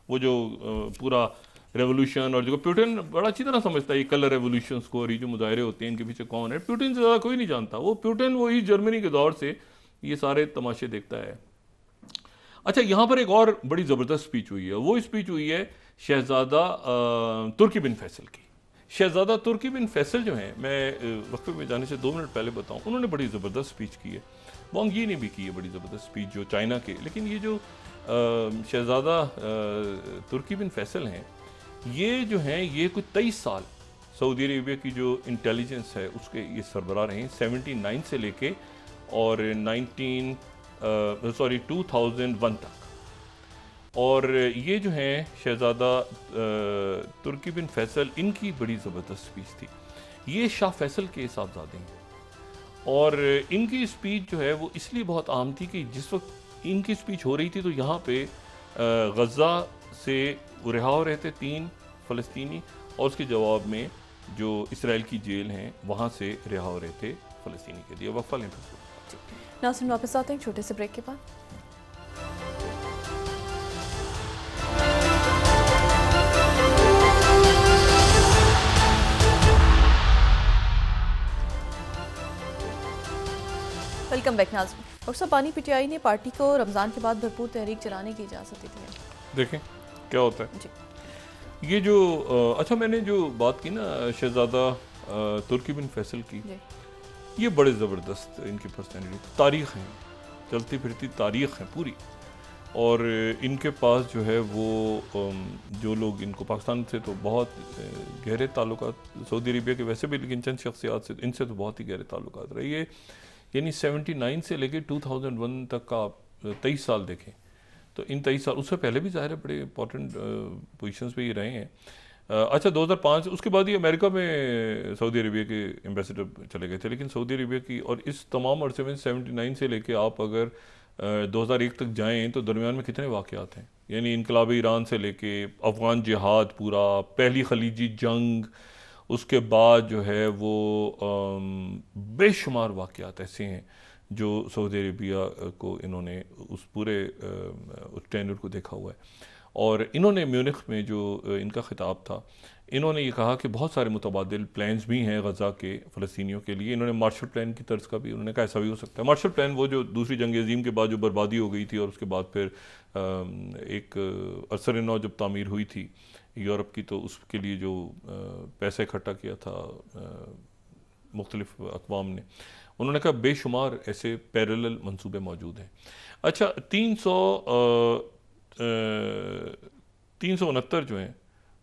S2: वो जो पूरा रेवोल्यूशन, और जो पुतिन बड़ा अच्छी तरह समझता है ये कलर रेवोल्यूशन को, और ये जो मुजाहरे होते हैं इनके पीछे कौन है, पुतिन से ज़्यादा कोई नहीं जानता। वो पुतिन वही जर्मनी के दौर से ये सारे तमाशे देखता है। अच्छा यहाँ पर एक और बड़ी ज़बरदस्त स्पीच हुई है, वो स्पीच हुई है शहज़ादा तुर्की बिन फैसल की। शहज़ादा तुर्की बिन फैसल जो हैं, मैं वक्फे में जाने से 2 मिनट पहले बताऊं, उन्होंने बड़ी ज़बरदस्त स्पीच की है। वांग यी ने भी की है बड़ी ज़बरदस्त स्पीच जो चाइना के। लेकिन ये जो शहज़ादा तुर्की बिन फैसल हैं, ये जो हैं ये कुछ 23 साल सऊदी अरेबिया की जो इंटेलिजेंस है उसके ये सरबराह रहे हैं 79 से लेके और 2001 तक। और ये जो हैं शहज़ादा तुर्की बिन फैसल, इनकी बड़ी ज़बरदस्त स्पीच थी। ये शाह फैसल के साहबजादे हैं और इनकी स्पीच जो है वो इसलिए बहुत आम थी कि जिस वक्त इनकी स्पीच हो रही थी तो यहाँ पे गज़ा से रिहा हो रहे थे 3 फ़लस्तीनी, और उसके जवाब में जो इसराइल की जेल हैं वहाँ से रिहा हो रहे थे फ़लस्तीनी के लिए। वक्फा लें।
S1: नाज़रीन वापस आते हैं छोटे से ब्रेक के बाद। वेलकम बैक नाज़रीन। डॉक्टर साहब, पानी PTI ने पार्टी को रमज़ान के बाद भरपूर तहरीक चलाने की इजाज़त दी है।
S2: देखें क्या होता है
S1: जी।
S2: ये जो अच्छा मैंने जो बात की ना शहज़ादा तुर्की बिन फैसल की, ये बड़े ज़बरदस्त इनकी पर्सनैलिटी, तारीख़ हैं, चलती फिरती तारीख़ है पूरी। और इनके पास जो है वो जो लोग इनको पाकिस्तान से तो बहुत गहरे ताल्लुकात, सऊदी अरेबिया के वैसे भी, लेकिन चंद शख्सियात से इनसे तो बहुत ही गहरे ताल्लुकात रहे। ये यानी 79 से लेकर 2001 तक का आप 23 साल देखें तो इन 23 साल, उससे पहले भी ज़ाहिर है बड़े इंपॉर्टेंट पोजीशंस पे ये रहे हैं। अच्छा 2005 उसके बाद ही अमेरिका में सऊदी अरेबिया के एम्बेसडर चले गए थे, लेकिन सऊदी अरेबिया की और इस तमाम अरसे में 79 से लेके आप अगर 2001 तक जाएं तो दरमियान में कितने वाक़यात हैं, यानी इनकलाब ईरान से लेके अफ़गान जिहाद पूरा, पहली खलीजी जंग, उसके बाद जो है वो बेशुमार वाक़यात ऐसे हैं जो सऊदी अरेबिया को इन्होंने उस पूरे उस टेन्योर को देखा हुआ है। और इन्होंने म्यूनिख में जो इनका खिताब था, इन्होंने ये कहा कि बहुत सारे मुतबादिल प्लान्स भी हैं गज़ा के फ़लस्तीनियों के लिए। इन्होंने मार्शल प्लान की तर्ज का भी उन्होंने कहा ऐसा भी हो सकता है। मार्शल प्लान वो जो दूसरी जंग अज़ीम के बाद जो बर्बादी हो गई थी और उसके बाद फिर एक असर नौ जब तामीर हुई थी यूरोप की, तो उसके लिए जो पैसा इकट्ठा किया था मुख्तलिफ अक़वाम ने, उन्होंने कहा बेशुमार ऐसे पैरेलल मंसूबे मौजूद हैं। अच्छा 369 जो हैं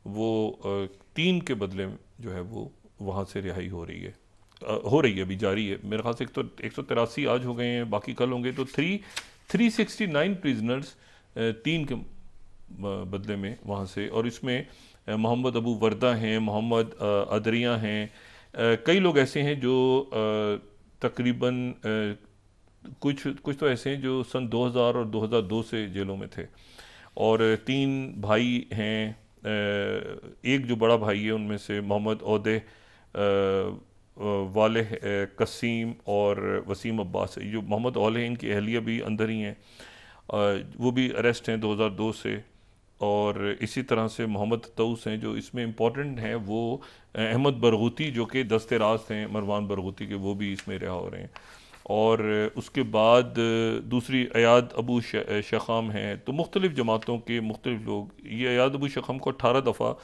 S2: वो 3 के बदले जो है वो वहाँ से रिहाई हो रही है, अभी जारी है। मेरे ख्याल से 183 आज हो गए हैं, बाकी कल होंगे। तो 369 प्रिजनर्स 3 के बदले में वहाँ से, और इसमें मोहम्मद अबू वर्दा हैं, मोहम्मद अदरिया हैं, कई लोग ऐसे हैं जो तकरीबन कुछ तो ऐसे हैं जो सन 2000 और 2002 से जेलों में थे, और 3 भाई हैं। एक जो बड़ा भाई है उनमें से मोहम्मद औदे, वाले कसीम और वसीम अब्बास, जो मोहम्मद औले इनकी अहलिया भी अंदर ही हैं, वो भी अरेस्ट हैं 2002 से। और इसी तरह से मोहम्मद तऊस हैं, जो इसमें इम्पॉर्टेंट हैं वो अहमद बरगूती जो कि दस्ते राज थे मरवान बरगूती के, वो भी इसमें रिहा हो रहे हैं। और उसके बाद दूसरी अयाद अबू शख़ाम हैं। तो मुख्तलिफ़ जमातों के मुख्तलिफ़ लोग, ये अयाद अबू शख़ाम को 18 दफ़ा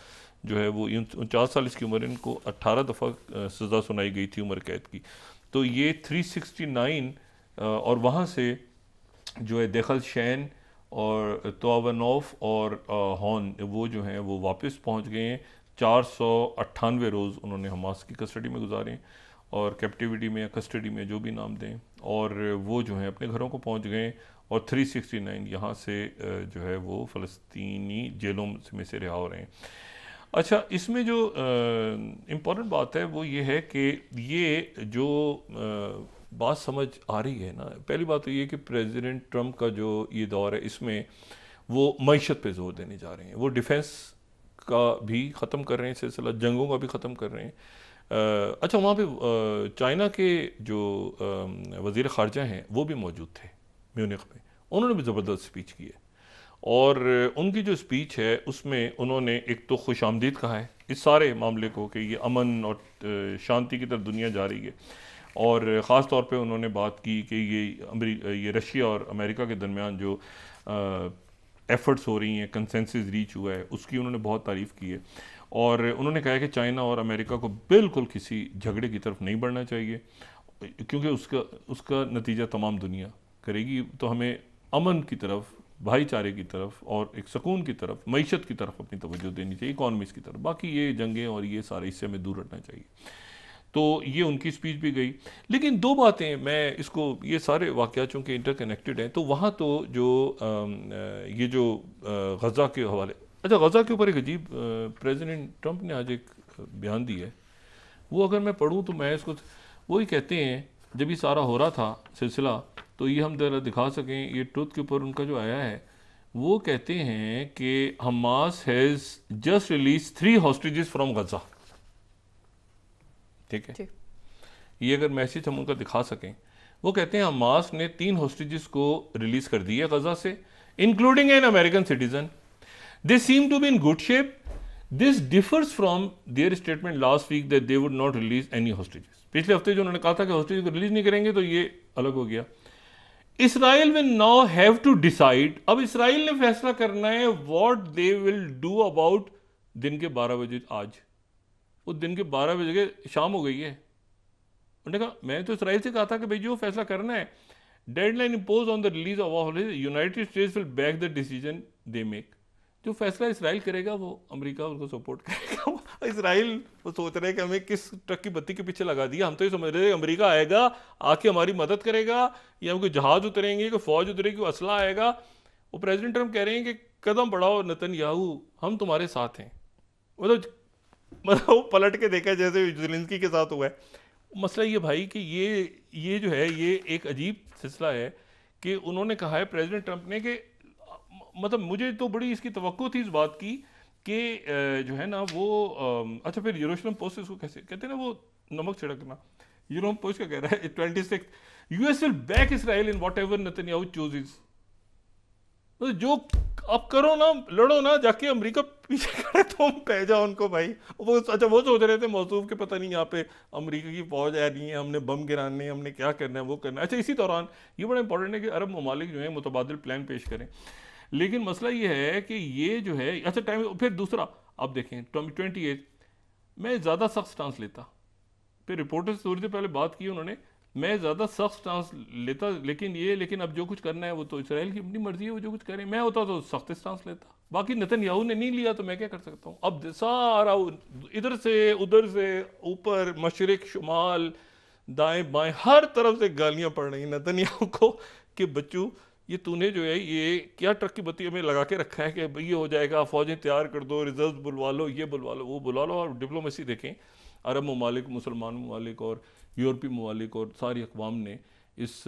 S2: जो है वो 49 साल इसकी उम्र, इनको 18 दफ़ा सज़ा सुनाई गई थी उम्र कैद की। तो ये 369 और वहाँ से जो है दखल शैन और तोवनोफ और हॉन वो जो हैं वो वापस पहुँच गए हैं। 498 रोज़ उन्होंने हमास की कस्टडी में गुजारे और कैप्टिविटी में या कस्टडी में जो भी नाम दें, और वो जो हैं अपने घरों को पहुंच गए। और 369 यहाँ से जो है वो फ़लस्तीनी जेलों में से रिहा हो रहे हैं। अच्छा, इसमें जो इम्पॉर्टेंट बात है वो ये है कि ये जो बात समझ आ रही है ना, पहली बात तो ये कि प्रेसिडेंट ट्रंप का जो ये दौर है इसमें वो मईशत पे जोर देने जा रहे हैं। वो डिफेंस का भी ख़त्म कर रहे हैं सिलसिला, जंगों का भी ख़त्म कर रहे हैं। अच्छा, वहाँ पे चाइना के जो वज़ीर ख़ारजा हैं वो भी मौजूद थे म्यूनिख में, उन्होंने भी ज़बरदस्त स्पीच की है। और उनकी जो स्पीच है उसमें उन्होंने एक तो खुशामदीद कहा है इस सारे मामले को कि ये अमन और शांति की तरफ दुनिया जा रही है, और ख़ास तौर पे उन्होंने बात की कि ये रशिया और अमेरिका के दरमियान जो एफ़र्ट्स हो रही हैं, कंसेंसस रीच हुआ है, उसकी उन्होंने बहुत तारीफ़ की है। और उन्होंने कहा है कि चाइना और अमेरिका को बिल्कुल किसी झगड़े की तरफ नहीं बढ़ना चाहिए, क्योंकि उसका नतीजा तमाम दुनिया करेगी। तो हमें अमन की तरफ, भाईचारे की तरफ और एक सुकून की तरफ, मईशत की तरफ अपनी तवज्जो देनी चाहिए, इकॉनमीज़ की तरफ। बाकी ये जंगें और ये सारे इससे हमें दूर रखना चाहिए। तो ये उनकी स्पीच भी गई। लेकिन दो बातें मैं इसको, ये सारे वाक़यात चूँकि इंटरकनेक्टेड हैं, तो वहाँ तो जो ये जो गज़ा के हवाले, अच्छा गज़ा के ऊपर एक अजीब प्रेसिडेंट ट्रंप ने आज एक बयान दिया है, वो अगर मैं पढ़ूँ तो मैं इसको, वही कहते हैं जब ये सारा हो रहा था सिलसिला, तो ये हम ज़रा दिखा सकें, ये ट्रुथ के ऊपर उनका जो आया है, वो कहते हैं कि Hamas has just release 3 hostages from Gaza. ठीक है, ये अगर मैसेज हम उनका दिखा सकें, वो कहते हैं हमास ने 3 हॉस्टेजेस को रिलीज कर दिया गज़ा से, including an American citizen. They seem to be in good shape. This differs from their statement last week that they would not release any hostages. पिछले हफ्ते जो उन्होंने कहा था कि हॉस्टेजेस को रिलीज नहीं करेंगे, तो ये अलग हो गया। Israel will now have to decide, अब इसराइल ने फैसला करना है what they will do about दिन के 12 बजे। आज वो दिन के 12 बजे के शाम हो गई है। उन्होंने कहा, मैं तो इसराइल से कहा था कि भाई जो फैसला करना है, deadline impose on the release of hostages, United states will back the decision they make. जो फैसला इसराइल करेगा वो अमेरिका उनको सपोर्ट करेगा। इसराइल वो सोच रहे हैं कि हमें किस ट्रक की बत्ती के पीछे लगा दिया। हम तो ये समझ रहे हैं अमेरिका आएगा, आके हमारी मदद करेगा, या कोई जहाज उतरेंगे, कोई फौज उतरेगी, कोई असला आएगा। वो प्रेसिडेंट ट्रंप कह रहे हैं कि कदम बढ़ाओ नेतन्याहू, हम तुम्हारे साथ हैं। मतलब मतलब वो पलट के देखा जैसे ज़ेलेंस्की के साथ हुआ है। मसला ये भाई कि ये जो है ये एक अजीब सिलसिला है कि उन्होंने कहा है प्रेसिडेंट ट्रंप ने कि मतलब मुझे तो बड़ी इसकी तवक्को थी इस बात की कि जो है ना वो अच्छा फिर यूरोशलम पोस्ट इसको कैसे कहते हैं ना वो नमक छिड़कना, यूरोप पोस्ट क्या कह रहा है 26 US will back Israel in whatever Netanyahu chooses. तो जो आप करो ना, लड़ो ना, जाके अमेरिका पीछे खड़े तुम कह जाओ उनको भाई। वो अच्छा वो सोच रहे थे मौसूफ के पता नहीं यहाँ पे अमेरिका की फौज आ रही है, हमने बम गिराने, हमने क्या करना है वो करना है। अच्छा इसी दौरान ये बड़ा इंपॉर्टेंट है कि अरब ममालिक जो है मुतबादिल प्लान पेश करें, लेकिन मसला ये है कि ये जो है अच्छा टाइम फिर दूसरा आप देखें 28 मैं ज़्यादा सख्त स्टांस लेता, फिर रिपोर्टर से थोड़ी देर पहले बात की उन्होंने, मैं ज़्यादा सख्त स्टांस लेता लेकिन अब जो कुछ करना है वो तो इसराइल की अपनी मर्जी है, वो जो कुछ करें। मैं होता तो सख्त स्टांस लेता, बाकी नेतन्याहू ने नहीं लिया तो मैं क्या कर सकता हूँ। अब सारा इधर से उधर से ऊपर मशरिक शुमाल दाएं बाएं हर तरफ से गालियां पड़ रही नेतन्याहू को कि बच्चू ये तूने जो है ये क्या ट्रक की बत्ती में लगा के रखा है कि ये हो जाएगा, फौजें तैयार कर दो, रिजर्व बुलवा लो, ये बुलवा लो, वो बुलवा लो। और डिप्लोमेसी देखें, अरब ममालिक, मुसलमान ममालिक और यूरोपीय ममालिक और सारी अक़वाम ने इस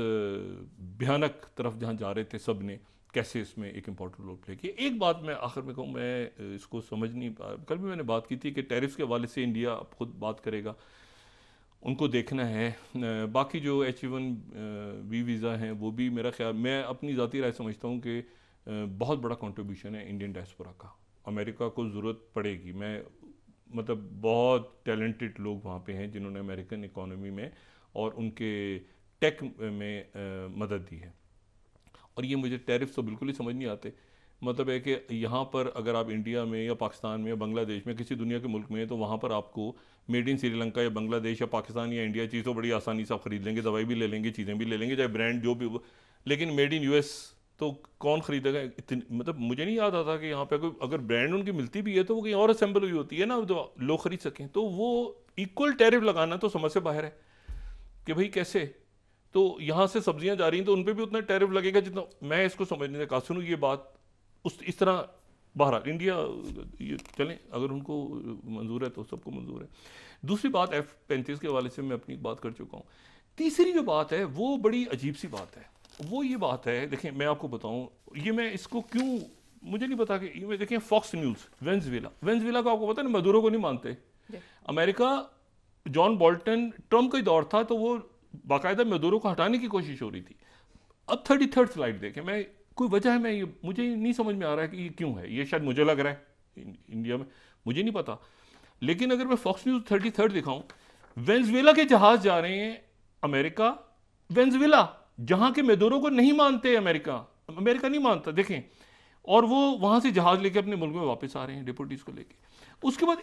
S2: भयानक तरफ जहाँ जा रहे थे सब ने कैसे इसमें एक इम्पॉर्टेंट रोल प्ले किया। एक बात मैं आखिर में कहूँ, मैं इसको समझ नहीं पा, कल भी मैंने बात की थी कि टैरिफ्स के हवाले से इंडिया अब खुद बात करेगा, उनको देखना है। बाकी जो H1B वीज़ा हैं वो भी मेरा ख्याल, मैं अपनी ज़ाती राय समझता हूँ कि बहुत बड़ा कंट्रीब्यूशन है इंडियन डायस्पोरा का। अमेरिका को ज़रूरत पड़ेगी, मैं मतलब बहुत टैलेंटेड लोग वहाँ पे हैं जिन्होंने अमेरिकन इकोनॉमी में और उनके टेक में मदद दी है। और ये मुझे टैरिफ्स तो बिल्कुल ही समझ नहीं आते। मतलब है कि यहाँ पर अगर आप इंडिया में या पाकिस्तान में या बांग्लादेश में किसी दुनिया के मुल्क में, तो वहाँ पर आपको मेड इन श्रीलंका या बांग्लादेश या पाकिस्तान या इंडिया चीज़ तो बड़ी आसानी से आप खरीद लेंगे, दवाई भी ले लेंगे, चीज़ें भी ले लेंगे, चाहे ब्रांड जो भी हो। लेकिन मेड इन US तो कौन खरीदेगा इतनी, मतलब मुझे नहीं याद आता कि यहाँ पे कोई अगर ब्रांड उनकी मिलती भी है तो वो कहीं और असेंबल हुई होती है ना, तो लोग खरीद सकें। तो वो इक्वल टैरिफ लगाना तो समझ से बाहर है कि भाई कैसे, तो यहाँ से सब्जियाँ जा रही हैं तो उन पर भी उतना टैरिफ लगेगा जितना, मैं इसको समझने से कहा सुनूँ ये बात इस तरह। बहरहाल इंडिया ये चलें, अगर उनको मंजूर है तो सबको मंजूर है। दूसरी बात F-35 के हवाले से मैं अपनी बात कर चुका हूँ। तीसरी जो बात है वो बड़ी अजीब सी बात है, वो ये बात है, देखें मैं आपको बताऊँ, ये मैं इसको क्यों मुझे नहीं पता कि ये देखें फॉक्स न्यूज़ वेनेजुएला को आपको पता है ना, मदुरो को नहीं मानते अमेरिका। जॉन बोल्टन ट्रम्प का ही दौर था तो वो बाकायदा मदुरो को हटाने की कोशिश हो रही थी। अब 33rd स्लाइड देखें, मैं कोई वजह है, मैं ये मुझे नहीं समझ में आ रहा है कि ये क्यों है, ये शायद मुझे लग रहा है इंडिया में, मुझे नहीं पता। लेकिन अगर मैं फॉक्स न्यूज़ 33rd दिखाऊं, वेनेजुएला के जहाज जा रहे हैं अमेरिका, वेनेजुएला जहां के मदुरो को नहीं मानते अमेरिका नहीं मानता, देखें, और वो वहां से जहाज लेके अपने मुल्क में वापस आ रहे हैं डिपोटीज को लेके। उसके बाद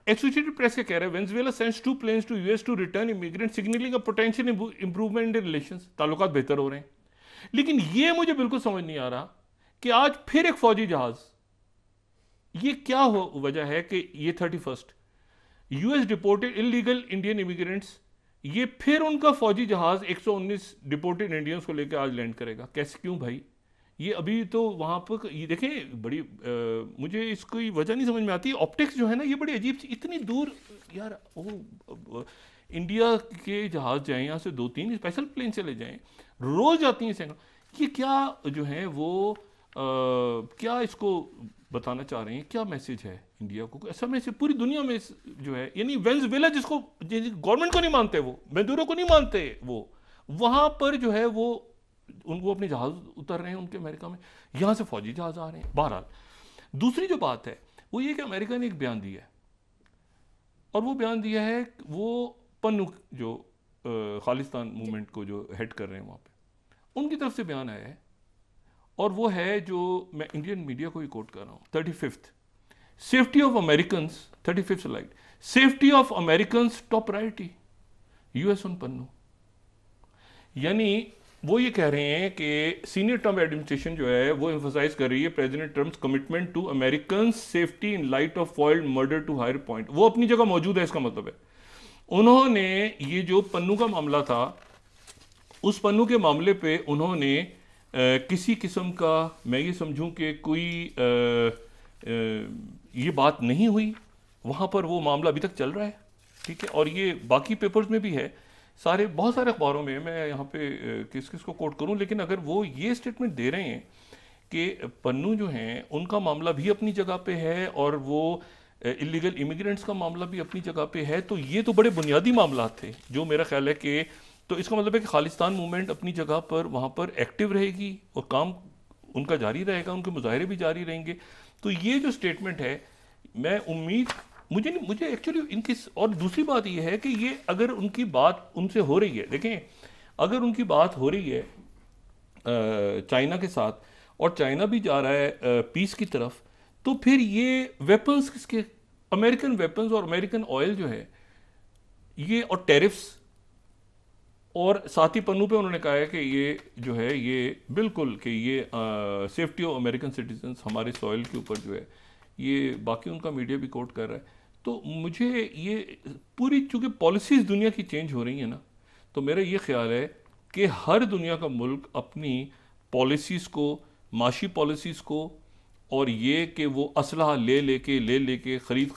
S2: एसोसिएटेड प्रेस के कह रहे हैं Venezuela sends 2 planes to US to return immigrant signalling a potential improvement in relations, ताल्लुकात बेहतर हो रहे हैं। लेकिन ये मुझे बिल्कुल समझ नहीं आ रहा कि आज फिर एक फौजी जहाज, ये क्या वजह है कि ये 31st US deported illegal Indian immigrants, ये फिर उनका फौजी जहाज 119 डिपोर्टेड इंडियंस को लेकर आज लैंड करेगा। कैसे, क्यों भाई? ये अभी तो वहाँ पर ये देखें बड़ी मुझे इसकी वजह नहीं समझ में आती। ऑप्टिक्स जो है ना ये बड़ी अजीब सी, इतनी दूर यार, वो इंडिया के जहाज जाएं यहाँ से 2-3 स्पेशल प्लेन चले जाएं, रोज जाती हैं सैकड़ों, ये क्या जो है वो क्या इसको बताना चाह रहे हैं, क्या मैसेज है इंडिया को? ऐसा मैसेज पूरी दुनिया में जो है, यानी वेनेजुएला जिसको गवर्नमेंट को नहीं मानते, वो मदुरो को नहीं मानते, वो वहाँ पर जो है वो उनको अपने जहाज उतर रहे हैं उनके अमेरिका में, यहाँ से फौजी जहाज आ रहे हैं। बहरहाल दूसरी जो बात है वो ये कि अमेरिका ने एक बयान दिया है, और वो बयान दिया है वो पन्नू जो खालिस्तान मूवमेंट को जो हेड कर रहे हैं वहाँ पे, उनकी तरफ से बयान आया है, और वो है जो मैं इंडियन मीडिया को ही कोट कर रहा हूँ, 35th safety of Americans, 35th slide, safety of Americans top priority, US on Pannu. यानी वो ये कह रहे हैं कि सीनियर ट्रम्प एडमिनिस्ट्रेशन जो है वो एम्फसाइज कर रही है President Trump's commitment to American safety in light of foiled murder to higher point. वो अपनी जगह मौजूद है, इसका मतलब है उन्होंने ये जो पन्नू का मामला था, उस पन्नू के मामले पे उन्होंने किसी किस्म का, मैं ये समझूं कि कोई ये बात नहीं हुई वहाँ पर वो मामला अभी तक चल रहा है, ठीक है। और ये बाकी पेपर्स में भी है, सारे बहुत सारे अखबारों में, मैं यहाँ पे किस किस को कोट करूँ, लेकिन अगर वो ये स्टेटमेंट दे रहे हैं कि पन्नू जो हैं उनका मामला भी अपनी जगह पे है और वो इलीगल इमिग्रेंट्स का मामला भी अपनी जगह पे है, तो ये तो बड़े बुनियादी मामला थे जो मेरा ख्याल है कि, तो इसका मतलब है कि खालिस्तान मूवमेंट अपनी जगह पर वहाँ पर एक्टिव रहेगी और काम उनका जारी रहेगा, उनके मुजाहरे भी जारी रहेंगे। तो ये जो स्टेटमेंट है, मैं उम्मीद मुझे एक्चुअली इनकी, और दूसरी बात ये है कि ये अगर उनकी बात उनसे हो रही है, देखें अगर उनकी बात हो रही है चाइना के साथ और चाइना भी जा रहा है पीस की तरफ, तो फिर ये वेपन्स किसके, अमेरिकन वेपन्स और अमेरिकन ऑयल जो है ये, और टैरिफ्स, और साथ ही पन्नू पे उन्होंने कहा है कि ये जो है ये बिल्कुल कि ये सेफ्टी ऑफ अमेरिकन सिटीजन्स हमारे सॉइल के ऊपर जो है, ये बाकी उनका मीडिया भी कोट कर रहा है। तो मुझे ये पूरी, चूँकि पॉलिसीज़ दुनिया की चेंज हो रही है ना, तो मेरा ये ख्याल है कि हर दुनिया का मुल्क अपनी पॉलिसीज़ को, माशी पॉलिसीज़ को, और ये कि वो असलहा ले लेके खरीद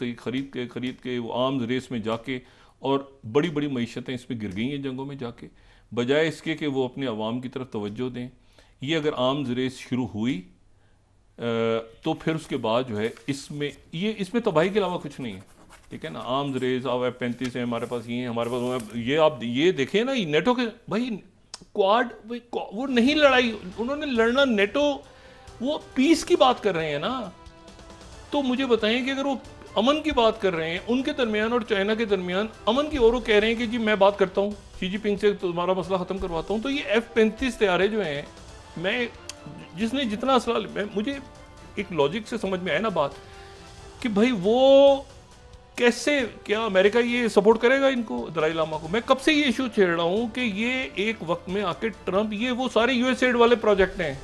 S2: के वो आर्म्स रेस में जाके, और बड़ी बड़ी मईशतें इसमें गिर गई हैं जंगों में जाके, बजाय इसके कि वो अपने अवाम की तरफ तवज्जो दें। ये अगर आर्म्स रेस शुरू हुई तो फिर उसके बाद जो है इसमें तबाही के अलावा कुछ नहीं है, ठीक है ना। आर्म्स रेस, अब F-35 है हमारे पास, ये हमारे पास, ये आप ये देखें ना, ये नेटो के भाई क्वाड, वो नहीं लड़ाई, उन्होंने लड़ना नेटो, वो पीस की बात कर रहे हैं ना। तो मुझे बताएं कि अगर वो अमन की बात कर रहे हैं उनके दरमियान और चाइना के दरमियान अमन की, और वो कह रहे हैं कि जी मैं बात करता हूँ शी जिनपिंग से, तुम्हारा मसला ख़त्म करवाता हूँ, तो ये F-35 तैयारे जो हैं, मैं जिसने जितना असला, मुझे एक लॉजिक से समझ में आया ना बात कि भाई वो कैसे, क्या अमेरिका ये सपोर्ट करेगा इनको, दलाई लामा को। मैं कब से ये इशू छेड़ रहा हूँ कि ये एक वक्त में आके ट्रंप, ये वो सारे यूएसएड वाले प्रोजेक्ट हैं,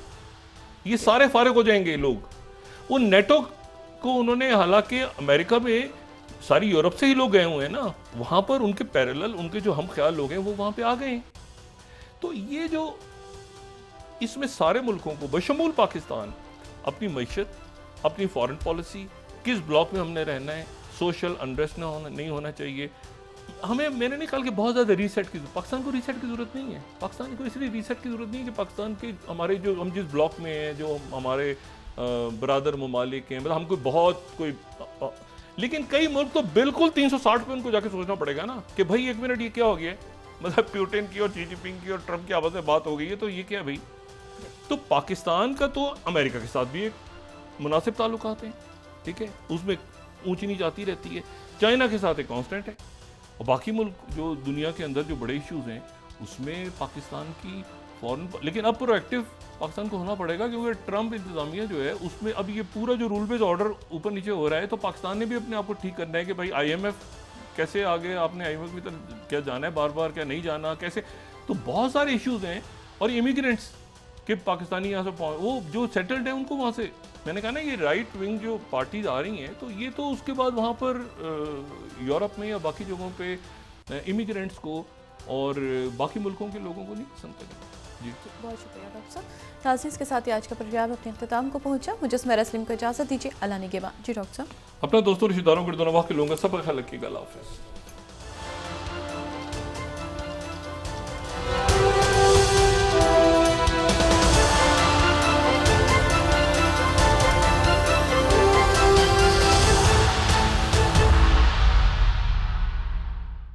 S2: ये सारे फारिग हो जाएंगे लोग। वो नेटो को उन्होंने, हालांकि अमेरिका में सारी यूरोप से ही लोग गए हुए हैं ना, वहाँ पर उनके पैरेलल उनके जो हम ख्याल लोग हैं वो वहाँ पे आ गए हैं। तो ये जो इसमें सारे मुल्कों को बशमूल पाकिस्तान अपनी मईशत, अपनी फॉरेन पॉलिसी, किस ब्लॉक में हमने रहना है, सोशल अनरेस्ट नहीं होना चाहिए हमें, मैंने नहीं कहा कि बहुत ज़्यादा रीसेट की, पाकिस्तान को रीसेट की ज़रूरत नहीं है। पाकिस्तान को इसलिए रीसेट की ज़रूरत नहीं है कि पाकिस्तान के हमारे जो, हम जिस ब्लॉक में हैं, जो हमारे बरादर ममालिक हैं, मतलब हमको बहुत कोई, लेकिन कई मुल्क तो बिल्कुल 360 पे उनको जाके सोचना पड़ेगा ना कि भाई एक मिनट, ये क्या हो गया, मतलब प्यूटिन की और शी जिनपिंग की और ट्रंप की आपस में बात हो गई है, तो ये क्या भाई। तो पाकिस्तान का तो अमेरिका के साथ भी एक मुनासिब ताल्लुकात हैं, ठीक है, उसमें ऊंची नीच आती रहती है, चाइना के साथ एक कांस्टेंट है, और बाकी मुल्क जो दुनिया के अंदर जो बड़े इश्यूज हैं उसमें पाकिस्तान की फॉरेन, लेकिन अब प्रोएक्टिव पाकिस्तान को होना पड़ेगा, क्योंकि ट्रंप इंतजामिया जो है उसमें अब ये पूरा जो रूल बेस्ड ऑर्डर ऊपर नीचे हो रहा है, तो पाकिस्तान ने भी अपने आप को ठीक करना है कि भाई IMF कैसे आगे, आपने IMF की तरफ क्या जाना है बार बार, क्या नहीं जाना, कैसे, तो बहुत सारे इश्यूज हैं। और इमिग्रेंट्स के पाकिस्तानी यहाँ से वो जो सेटल्ड है उनको वहाँ से, मैंने कहा ना ये राइट विंग जो पार्टीज आ रही हैं, तो ये तो उसके बाद वहाँ पर यूरोप में या बाकी जगहों पे इमिग्रेंट्स को और बाकी मुल्कों के लोगों को नहीं पसंद करेंगे। जी
S1: बहुत शुक्रिया डॉक्टर साहब। नाज़रीन, के साथ ही आज का प्रोग्राम अपने अख्ताम को पहुँचा। मुझे सुमेरा सलीम को इजाज़त दीजिए। अल्लाह निगहबान। जी डॉक्टर साहब,
S2: अपना दोस्तों, रिश्तेदारों, गिरदोनवाह के लोगों का सब ख्याल रखिएगा। अल्लाह हाफ़िज़।